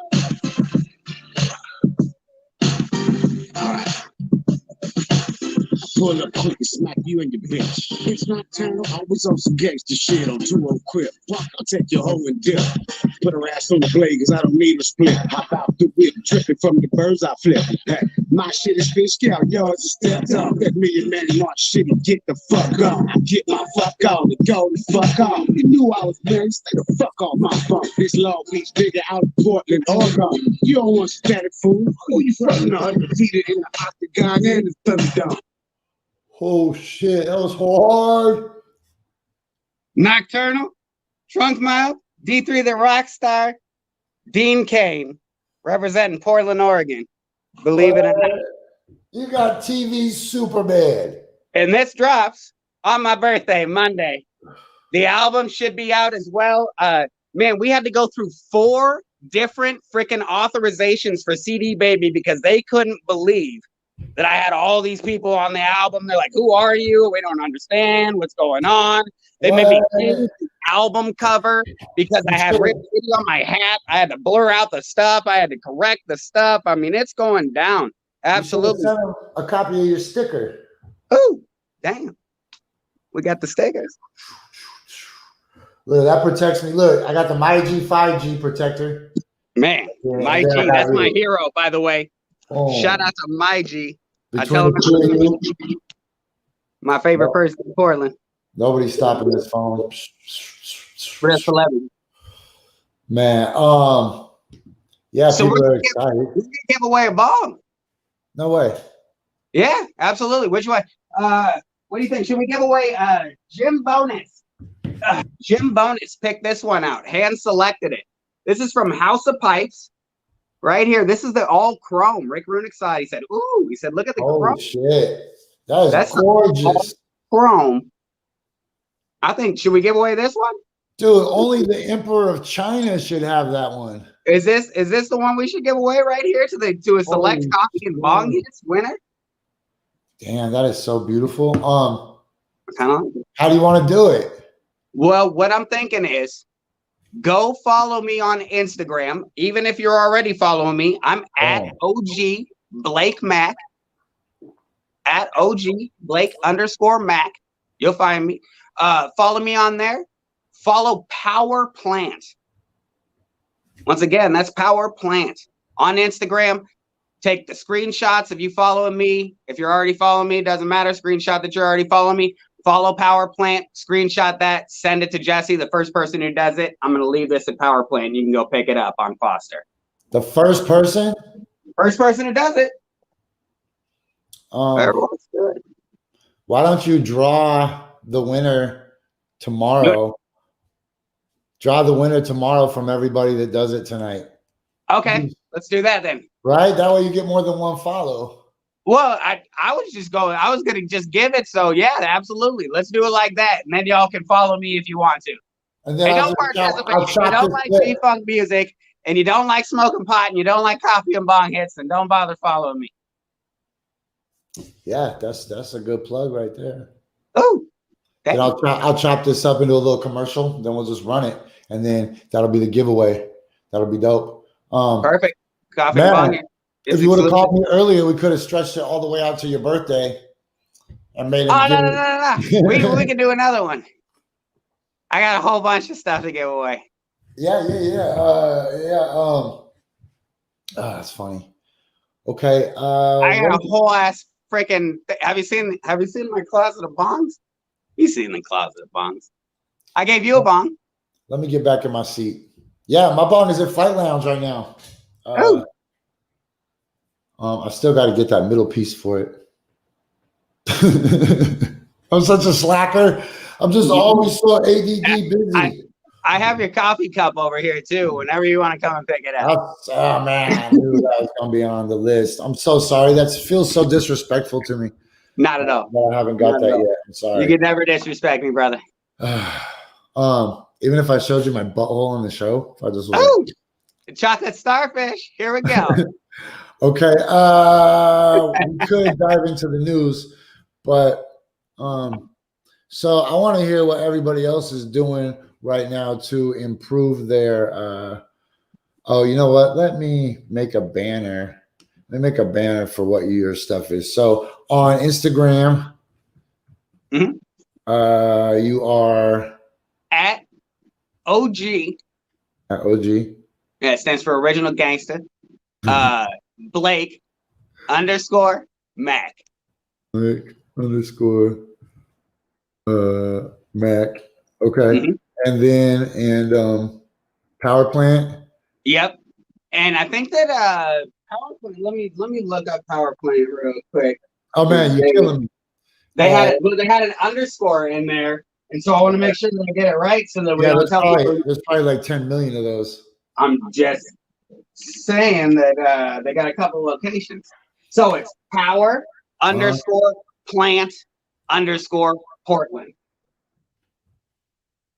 All right. Pull up quick and smack you in your bitch. It's nocturnal, always on some gangster shit on 2-0 crib. Fuck, I'll take your hoe and dip. Put her ass on the blade, cause I don't need a split. Hop out the whip, dripping from the birds I flip. Hey, my shit is fish scale, yours is stepped up. That million man march shit, get the fuck on. Get my fuck on and go the fuck on. You knew I was married, stay the fuck on my phone. This Long Beach nigga out of Portland, Oregon. You don't want static food. Who you from? Undefeated in the octagon and the Thunderdome. Oh shit, that was hard. Nocturnal, Trunk Mob, D3 the Rockstar, Dean Cain, representing Portland, Oregon. Believe it or not. You got TV Superman. And this drops on my birthday, Monday. The album should be out as well. Man, we had to go through 4 different freaking authorizations for CD Baby because they couldn't believe that I had all these people on the album. They're like, who are you? We don't understand what's going on. They made me change the album cover because I had Rick City on my hat. I had to blur out the stuff. I had to correct the stuff. I mean, it's going down. Absolutely. Send them a copy of your sticker. Oh, damn. We got the stickers. Look, that protects me. Look, I got the MyG 5G protector. Man, MyG, that's my hero, by the way. Oh. Shout out to MyG. I tell him my favorite person in Portland. Nobody's stopping this phone. Real celebrity. Man, yeah, so people we're are excited. gonna give away a bong. No way. Yeah, absolutely. Which way? What do you think? Should we give away Jim Bonus? Jim Bonus picked this one out. Hand selected it. This is from House of Pipes. Right here. This is the all chrome. Rick Runick side. He said, ooh, he said, look at the chrome. Holy shit. That's gorgeous. Chrome. I think, should we give away this one? Dude, only the Emperor of China should have that one. Is this the one we should give away right here to a select Holy Coffee and Bong shit. Hits winner? Damn, that is so beautiful. Kind of. How do you want to do it? Well, what I'm thinking is go follow me on Instagram. Even if you're already following me, I'm at OG Blake Mac. At OG Blake _Mac. You'll find me. Follow me on there. Follow Power Plant. Once again, that's Power Plant on Instagram. Take the screenshots if you following me. If you're already following me, doesn't matter. Screenshot that you're already following me. Follow Power Plant. Screenshot that. Send it to Jessie. The first person who does it, I'm going to leave this at Power Plant. You can go pick it up on Foster. The first person? First person who does it. Everyone's good. Why don't you draw the winner tomorrow? Draw the winner tomorrow from everybody that does it tonight. Okay, let's do that then. Right? That way you get more than one follow. Well, I was gonna just give it. So yeah, absolutely. Let's do it like that. And then y'all can follow me if you want to. And then hey, don't participate. If you don't like G-Funk music and you don't like smoking pot and you don't like coffee and bong hits, then don't bother following me. Yeah, that's a good plug right there. Oh, and I'll chop this up into a little commercial. Then we'll just run it, and then that'll be the giveaway. That'll be dope. Perfect. Coffee man, and bong. If you would have called me earlier, we could have stretched it all the way out to your birthday and made it. Oh no. we can do another one. I got a whole bunch of stuff to give away. Yeah. That's funny. Okay. I got a whole ass freaking. Have you seen my closet of bongs? You've seen the closet of bongs. I gave you a bong. Let me get back in my seat. Yeah, my bong is at Flight Lounge right now. I still got to get that middle piece for it. I'm such a slacker. I'm just always so ADD busy. I have your coffee cup over here too. Whenever you want to come and pick it up. Oh man, I knew that was gonna be on the list. I'm so sorry. That feels so disrespectful to me. Not at all. I haven't got that yet. I'm sorry. You can never disrespect me, brother. Even if I showed you my butthole on the show, if I just chocolate starfish. Here we go. Okay. We could dive into the news, but so I want to hear what everybody else is doing right now to improve their oh, you know what? Let me make a banner. Let me make a banner for what your stuff is. So on Instagram, you are at OG. At OG. Yeah, it stands for Original Gangster. Blake _Mac. Blake _ Mac. Okay. And then Power Plant. Yep. And I think that Power Plant, let me look up Power Plant real quick. Oh man, you're killing me. They had an underscore in there, and so I want to make sure that I get it right so that we don't tell people. There's probably like 10 million of those. I'm just saying that they got a couple locations. So it's Power _Plant _Portland.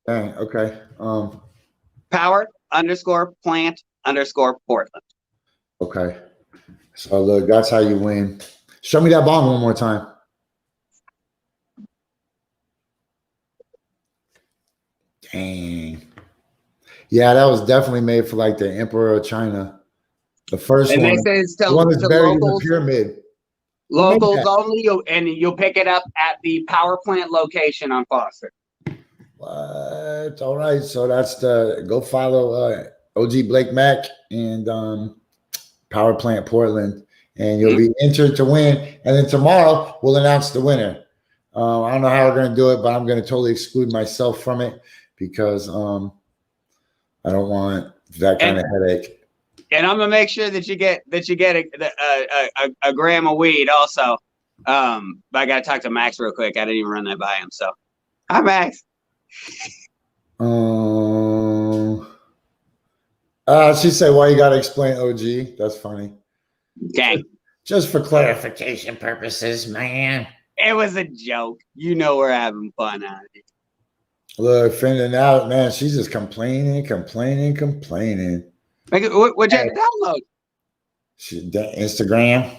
Dang, okay. Power _Plant _Portland. Okay. So look, that's how you win. Show me that bomb one more time. Dang. Yeah, that was definitely made for like the Emperor of China. The first one. They say it's the one that's buried in the pyramid. Locals only, and you'll pick it up at the Power Plant location on Foster. What? All right. So that's go follow OG Blake Mac and Power Plant Portland, and you'll be entered to win. And then tomorrow we'll announce the winner. I don't know how we're going to do it, but I'm going to totally exclude myself from it because I don't want that kind of headache. And I'm gonna make sure that you get a gram of weed also. But I gotta talk to Max real quick. I didn't even run that by him. So, hi Max. She said, "Why you gotta explain OG?" That's funny. Gang. Just for clarification purposes, man. It was a joke. You know we're having fun out of it. Look, finding out, man. She's just complaining. Like, what you had to download? Instagram.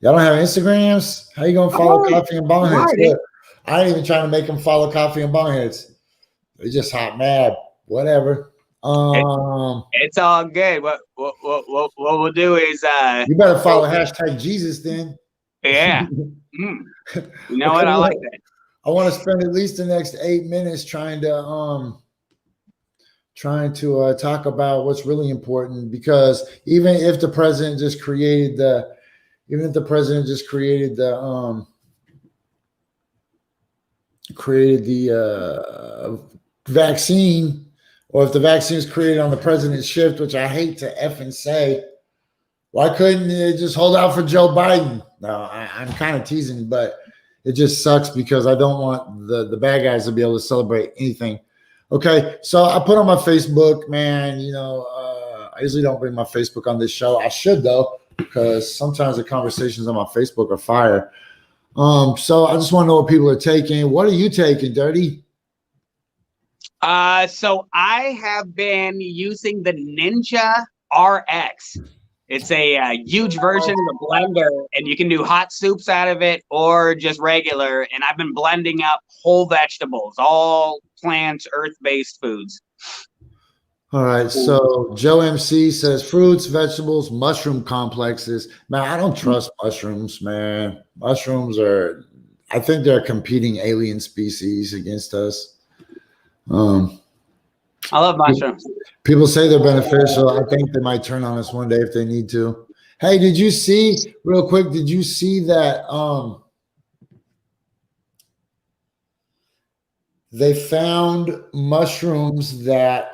Y'all don't have Instagrams? How you gonna follow Coffee and Bonghits? Look, I ain't even trying to make them follow Coffee and Bonghits. They just hot mad. Whatever. It's all good. What we'll do is you better follow hashtag Jesus then. Yeah. You know what? I like that. I want to spend at least the next 8 minutes trying to talk about what's really important, because even if the president just created the vaccine, or if the vaccine is created on the president's shift, which I hate to effing say, why couldn't it just hold out for Joe Biden? No, I'm kind of teasing, but it just sucks because I don't want the bad guys to be able to celebrate anything. Okay, so I put on my Facebook, man, I usually don't bring my Facebook on this show. I should, though, because sometimes the conversations on my Facebook are fire. So I just want to know what people are taking. What are you taking, Dirty? So I have been using the Ninja RX. It's a huge version of the blender, and you can do hot soups out of it or just regular. And I've been blending up whole vegetables, all plants, earth-based foods. All right. So Joe MC says fruits, vegetables, mushroom complexes. Man, I don't trust mushrooms, man. Mushrooms I think they're competing alien species against us. I love mushrooms. People say they're beneficial. I think they might turn on us one day if they need to. Hey, did you see that they found mushrooms that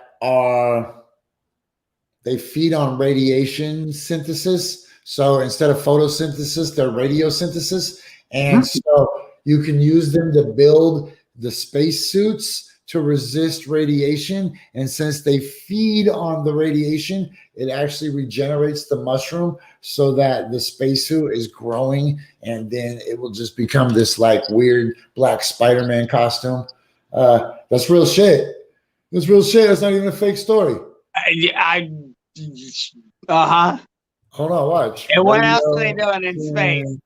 they feed on radiation synthesis? So instead of photosynthesis, they're radiosynthesis. And so you can use them to build the space suits to resist radiation. And since they feed on the radiation, it actually regenerates the mushroom so that the spacesuit is growing, and then it will just become this like weird black Spider-Man costume. That's real shit. That's real shit. That's not even a fake story. Hold on, watch. And what else are they doing in space?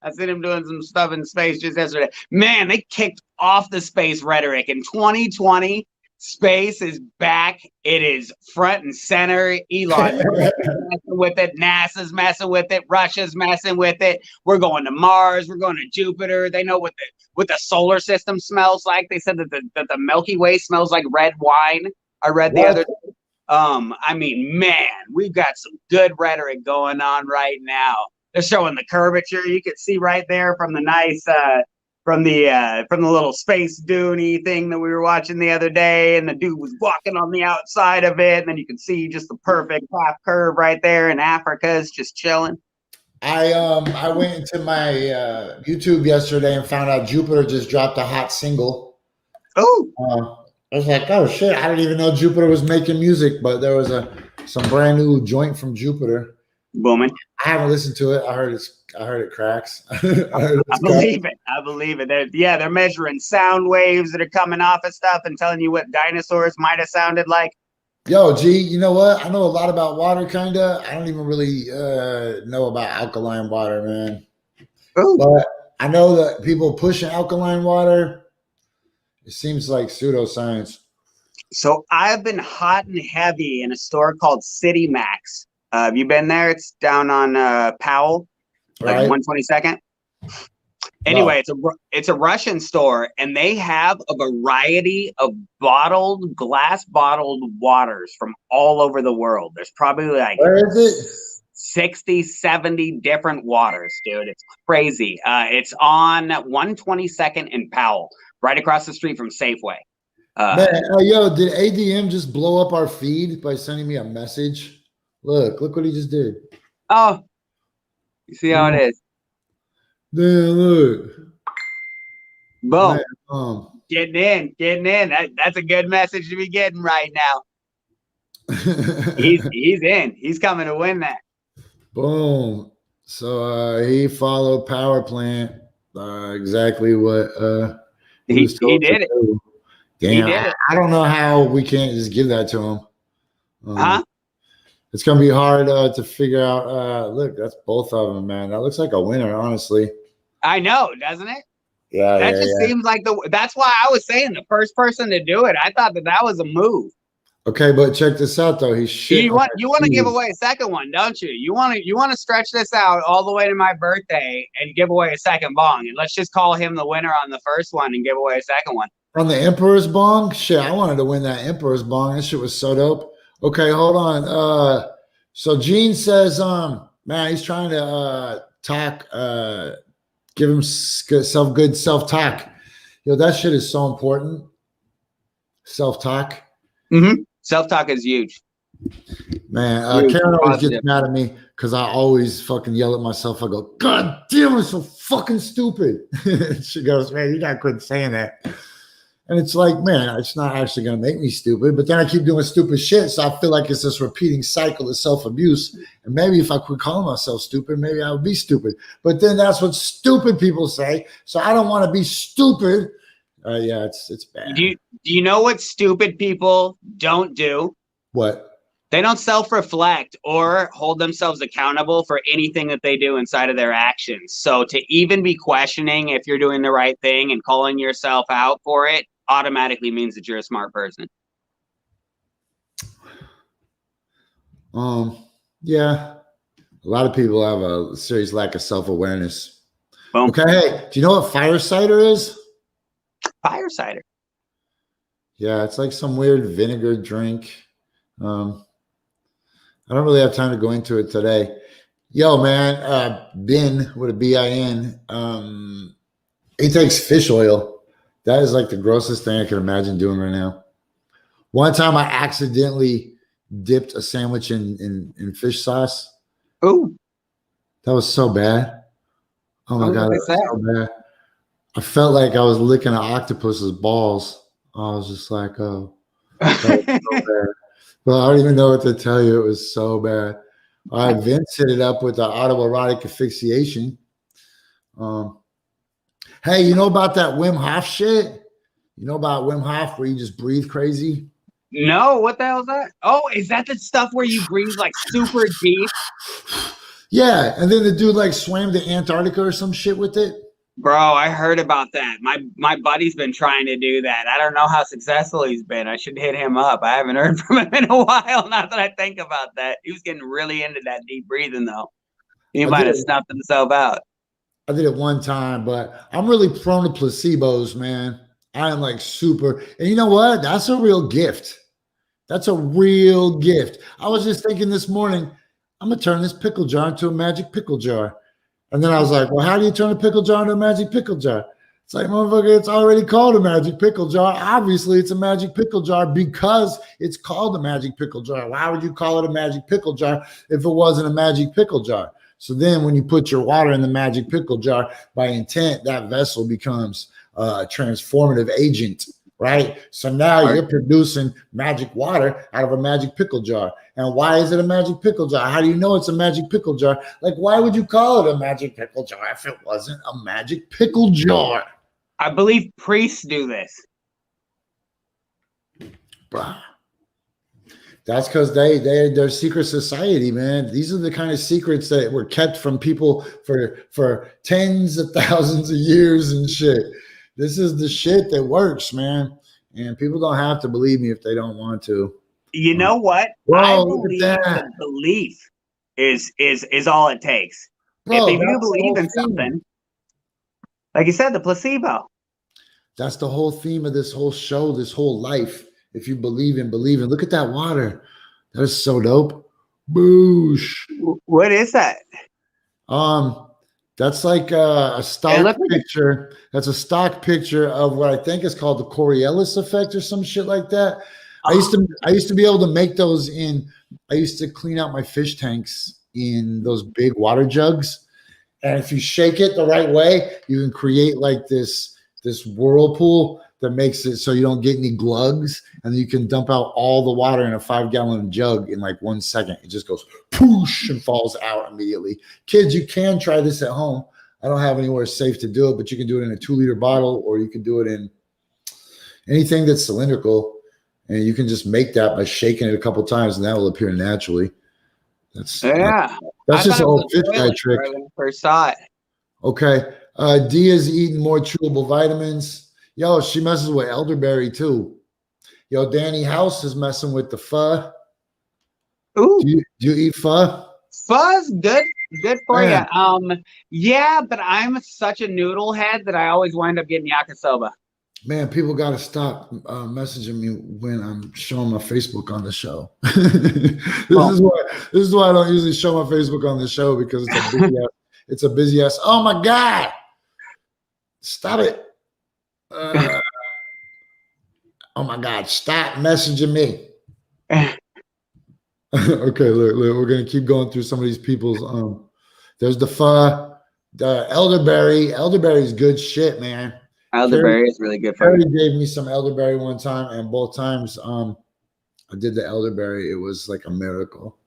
I've seen them doing some stuff in space just yesterday. Man, they kicked off the space rhetoric. In 2020, space is back. It is front and center. Elon messing with it. NASA's messing with it. Russia's messing with it. We're going to Mars. We're going to Jupiter. They know what the solar system smells like. They said that the Milky Way smells like red wine. I read the other day. I mean, man, we've got some good rhetoric going on right now. They're showing the curvature. You can see right there from the nice, from the little space dooney thing that we were watching the other day, and the dude was walking on the outside of it, and then you can see just the perfect half curve right there, and Africa is just chilling. I went into my YouTube yesterday and found out Jupiter just dropped a hot single. Oh. I was like, oh shit! I didn't even know Jupiter was making music, but there was some brand new joint from Jupiter. Booming. I haven't listened to it. I heard it cracks. I believe it. They're measuring sound waves that are coming off of stuff and telling you what dinosaurs might have sounded like. Yo, G, you know what? I know a lot about water, kinda. I don't even really know about alkaline water, man. Ooh. But I know that people pushing alkaline water. It seems like pseudoscience. So I've been hot and heavy in a store called City Max. Have you been there? It's down on Powell, like 122nd. Anyway, it's a Russian store, and they have a variety of glass bottled waters from all over the world. There's probably like 60, 70 different waters, dude. It's crazy. It's on 122nd in Powell, right across the street from Safeway. Yo, did ADM just blow up our feed by sending me a message? Look what he just did. Oh, you see how it is? Damn, look. Boom. Man, getting in. That's a good message to be getting right now. He's in. He's coming to win that. Boom. So he followed Power Plant. Exactly what he did it. Damn, did it. I don't know how we can't just give that to him. Huh? It's gonna be hard to figure out. Look, that's both of them, man. That looks like a winner, honestly. I know, doesn't it? Yeah, That just seems like that's why I was saying the first person to do it. I thought that was a move. Okay, but check this out though. He's shit. You want to give away a second one, don't you? You want to stretch this out all the way to my birthday and give away a second bong, and let's just call him the winner on the first one and give away a second one. On the Emperor's bong? Shit, I wanted to win that Emperor's bong. That shit was so dope. Okay, hold on. So Gene says, man, he's trying to talk, give himself good self-talk. Yo, that shit is so important. Self-talk. Mm-hmm. Self-talk is huge. Man, Karen always gets mad at me because I always fucking yell at myself. I go, God damn, I'm so fucking stupid. She goes, man, you gotta quit saying that. And it's like, man, it's not actually gonna make me stupid. But then I keep doing stupid shit, so I feel like it's this repeating cycle of self-abuse. And maybe if I quit calling myself stupid, maybe I would be stupid. But then that's what stupid people say. So I don't want to be stupid. Yeah, it's bad. Do you know what stupid people don't do? What? They don't self-reflect or hold themselves accountable for anything that they do inside of their actions. So to even be questioning if you're doing the right thing and calling yourself out for it automatically means that you're a smart person. Yeah. A lot of people have a serious lack of self-awareness. Boom. Okay, hey, do you know what fire cider is? Fire cider. Yeah, it's like some weird vinegar drink. I don't really have time to go into it today. Yo, man, Bin with a B-I-N. He takes fish oil. That is like the grossest thing I can imagine doing right now. One time I accidentally dipped a sandwich in fish sauce. Ooh. That was so bad. Oh my God, that was that? so bad. I felt like I was licking an octopus's balls. I was just like, oh, that was so bad. Well, I don't even know what to tell you. It was so bad. All right, Vince hit it up with the autoerotic asphyxiation. Hey, you know about that Wim Hof shit? You know about Wim Hof where you just breathe crazy? No, what the hell is that? Oh, is that the stuff where you breathe like super deep? Yeah, and then the dude like swam to Antarctica or some shit with it. Bro, I heard about that. My buddy's been trying to do that. I don't know how successful he's been. I should hit him up. I haven't heard from him in a while, now that I think about that. He was getting really into that deep breathing, though. He might have snuffed himself out. I did it one time, but I'm really prone to placebos, man. I am like super. And you know what? That's a real gift. That's a real gift. I was just thinking this morning, I'm going to turn this pickle jar into a magic pickle jar. And then I was like, well, how do you turn a pickle jar into a magic pickle jar? It's like, motherfucker, it's already called a magic pickle jar. Obviously, it's a magic pickle jar because it's called a magic pickle jar. Why would you call it a magic pickle jar if it wasn't a magic pickle jar? So then when you put your water in the magic pickle jar, by intent, that vessel becomes a transformative agent, right? So now you're producing magic water out of a magic pickle jar. And why is it a magic pickle jar? How do you know it's a magic pickle jar? Like, why would you call it a magic pickle jar if it wasn't a magic pickle jar? I believe priests do this. Bruh. That's because they're secret society, man. These are the kind of secrets that were kept from people for tens of thousands of years and shit. This is the shit that works, man. And people don't have to believe me if they don't want to. You know what? Bro, I look believe at that. that belief is all it takes. Bro, if you that's the believe whole in thing. something, like you said, the placebo. That's the whole theme of this whole show, this whole life. If you believe in. Look at that water. That is so dope. Boosh. What is that? That's like a stock picture. That's a stock picture of what I think is called the Coriolis effect or some shit like that. I used to be able to make those I used to clean out my fish tanks in those big water jugs. And if you shake it the right way, you can create like this whirlpool that makes it so you don't get any glugs, and you can dump out all the water in a 5-gallon jug in like 1 second. It just goes poosh and falls out immediately. Kids, you can try this at home. I don't have anywhere safe to do it, but you can do it in a 2-liter bottle, or you can do it in, anything that's cylindrical, and you can just make that by shaking it a couple times, and that will appear naturally. That's just an old fit guy trick. When I first saw it. Okay. Dia's eating more chewable vitamins. Yo, she messes with elderberry too. Yo, Danny House is messing with the pho. Ooh. Do you eat pho? Pho's good for you. Yeah, but I'm such a noodle head that I always wind up getting yakisoba. Man, people got to stop messaging me when I'm showing my Facebook on the show. This is why I don't usually show my Facebook on the show, because it's a busy ass. Oh my God. Stop it. Oh my God. Stop messaging me. Okay, look, we're going to keep going through some of these people's. There's the pho, the elderberry. Elderberry is good shit, man. Elderberry is really good for you. Carrie gave me some elderberry one time, and both times I did the elderberry. It was like a miracle.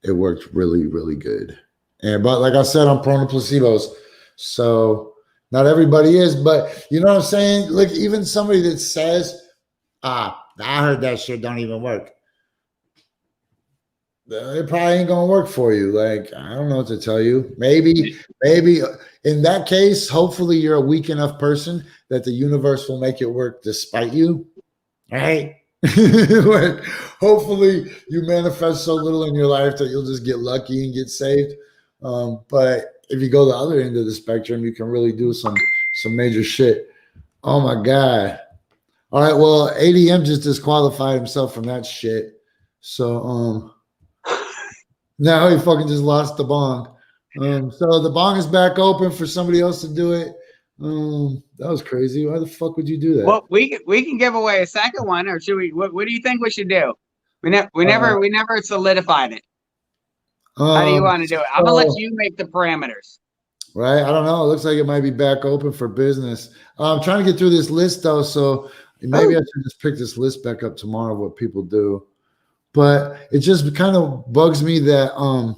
It worked really, really good. But like I said, I'm prone to placebos, so not everybody is. But you know what I'm saying? Like, even somebody that says, I heard that shit don't even work. It probably ain't gonna work for you. Like, I don't know what to tell you. Maybe in that case, hopefully you're a weak enough person that the universe will make it work despite you. Right? Like, hopefully you manifest so little in your life that you'll just get lucky and get saved. But if you go the other end of the spectrum, you can really do some major shit. Oh my God. All right, well, ADM just disqualified himself from that shit. So now he fucking just lost the bong. So the bong is back open for somebody else to do it. That was crazy. Why the fuck would you do that? Well, we can give away a second one, or should we? What do you think we should do? We never solidified it. How do you want to do it? I'm gonna let you make the parameters. Right. I don't know. It looks like it might be back open for business. I'm trying to get through this list though, so maybe I should just pick this list back up tomorrow. What people do. But it just kind of bugs me that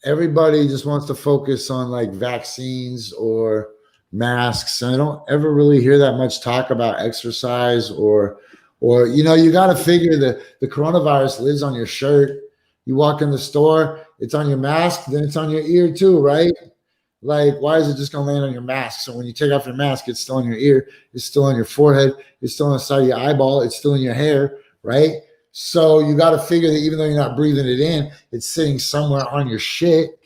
everybody just wants to focus on like vaccines or masks. And I don't ever really hear that much talk about exercise or you know, you got to figure that the coronavirus lives on your shirt. You walk in the store, it's on your mask, then it's on your ear too, right? Like, why is it just going to land on your mask? So when you take off your mask, it's still on your ear, it's still on your forehead, it's still on the side of your eyeball, it's still in your hair, right? So you got to figure that even though you're not breathing it in, it's sitting somewhere on your shit,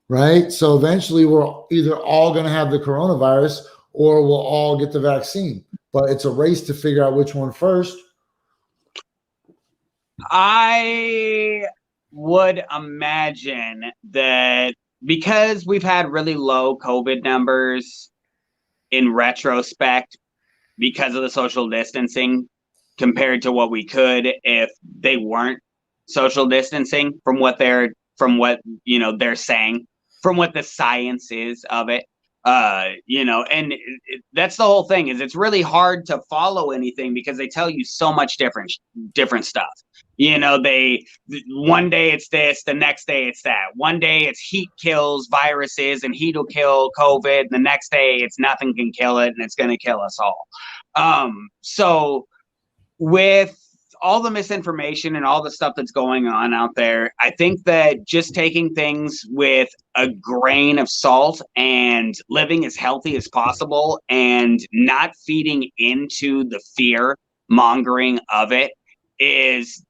right? So eventually we're either all going to have the coronavirus or we'll all get the vaccine. But it's a race to figure out which one first. I would imagine that because we've had really low COVID numbers in retrospect because of the social distancing, compared to what we could if they weren't social distancing, from what you know they're saying, from what the science is of it, you know, and that's the whole thing. Is it's really hard to follow anything because they tell you so much different stuff. You know, one day it's this, the next day it's that. One day it's heat kills viruses and heat will kill COVID. And the next day it's nothing can kill it and it's going to kill us all. So with all the misinformation and all the stuff that's going on out there, I think that just taking things with a grain of salt and living as healthy as possible and not feeding into the fear mongering of it is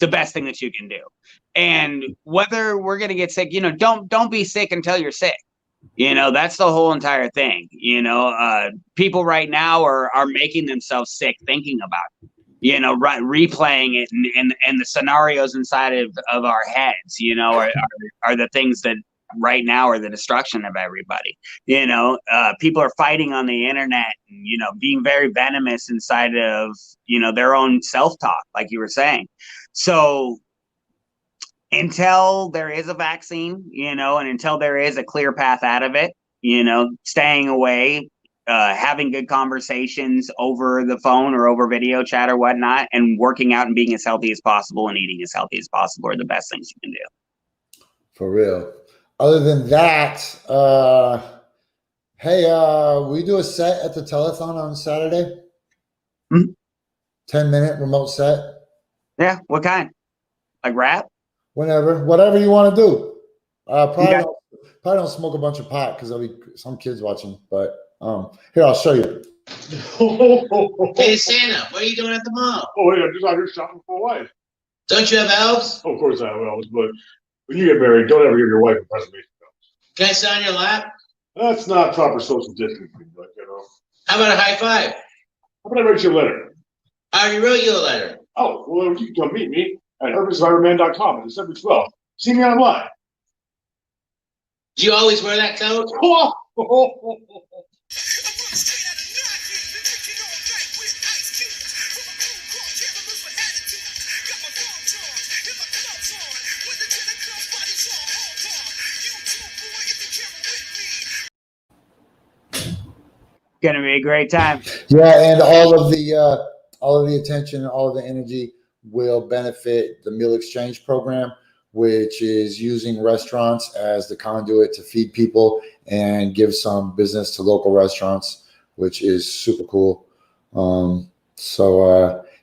the best thing that you can do. And whether we're going to get sick, you know, don't be sick until you're sick. You know, that's the whole entire thing. You know, people right now are making themselves sick thinking about it. You know, replaying it and the scenarios inside of our heads, you know, are the things that right now are the destruction of everybody. You know, people are fighting on the internet and, you know, being very venomous inside of, you know, their own self-talk, like you were saying. So until there is a vaccine, you know, and until there is a clear path out of it, you know, staying away, having good conversations over the phone or over video chat or whatnot, and working out and being as healthy as possible and eating as healthy as possible are the best things you can do. For real. Other than that, Hey, we do a set at the telethon on Saturday. 10-minute remote set. Yeah, what kind? Like rap? Whatever you want to do. Probably Okay. don't smoke a bunch of pot because there'll be some kids watching. But here, I'll show you. Hey, Santa, what are you doing at the mall? Oh, yeah, I'm just out here shopping for a wife. Don't you have elves? Oh, of course I have elves, but when you get married, don't ever give your wife a presentation. Can I sit on your lap? That's not proper social distancing, but you know. How about a high five? How about I write you a letter? I already wrote you a letter. Oh, well, you can come meet me at urbansurvivorman.com on December 12th. See me online. Do you always wear that coat? Gonna be a great time. Yeah, and all of the attention, all of the energy will benefit the meal exchange program, which is using restaurants as the conduit to feed people and give some business to local restaurants, which is super cool.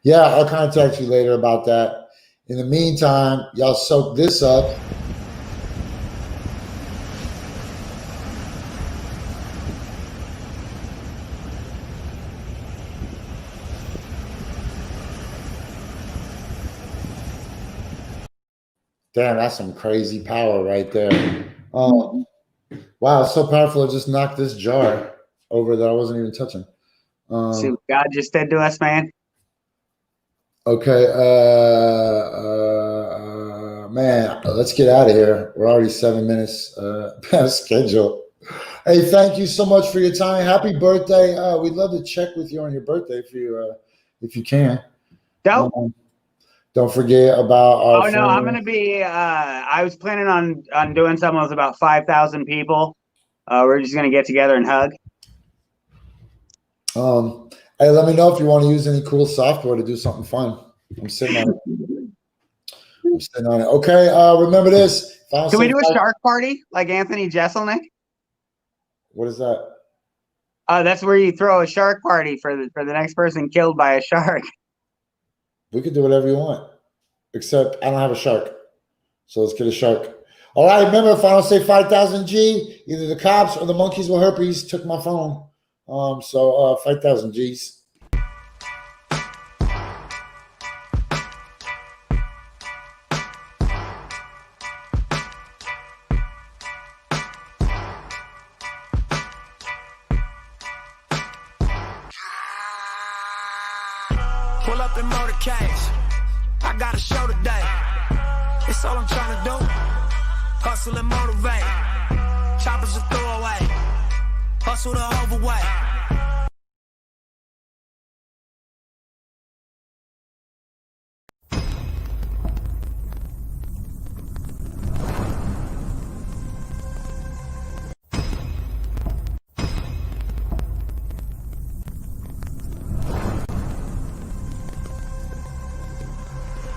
Yeah, I'll contact you later about that. In the meantime, y'all soak this up. Damn, that's some crazy power right there. Wow, it's so powerful. It just knocked this jar over that I wasn't even touching. See what God just did to us, man. Okay, man, let's get out of here. We're already 7 minutes past schedule. Hey, thank you so much for your time. Happy birthday. We'd love to check with you on your birthday if you can. Dope. Don't forget about our Oh no, I'm gonna be. I was planning on doing something with about 5,000 people. We're just gonna get together and hug. Hey, let me know if you want to use any cool software to do something fun. I'm sitting on it. Okay, remember this. Can we do a shark party like Anthony Jeselnik? What is that? That's where you throw a shark party for the next person killed by a shark. We could do whatever you want, except I don't have a shark. So let's get a shark. All right, remember, if I don't say 5,000 G, either the cops or the monkeys with herpes took my phone. 5,000 G's. Pull up in motorcades. I got a show today. It's all I'm trying to do. Hustle and motivate. Choppers a throwaway. Hustle the overweight.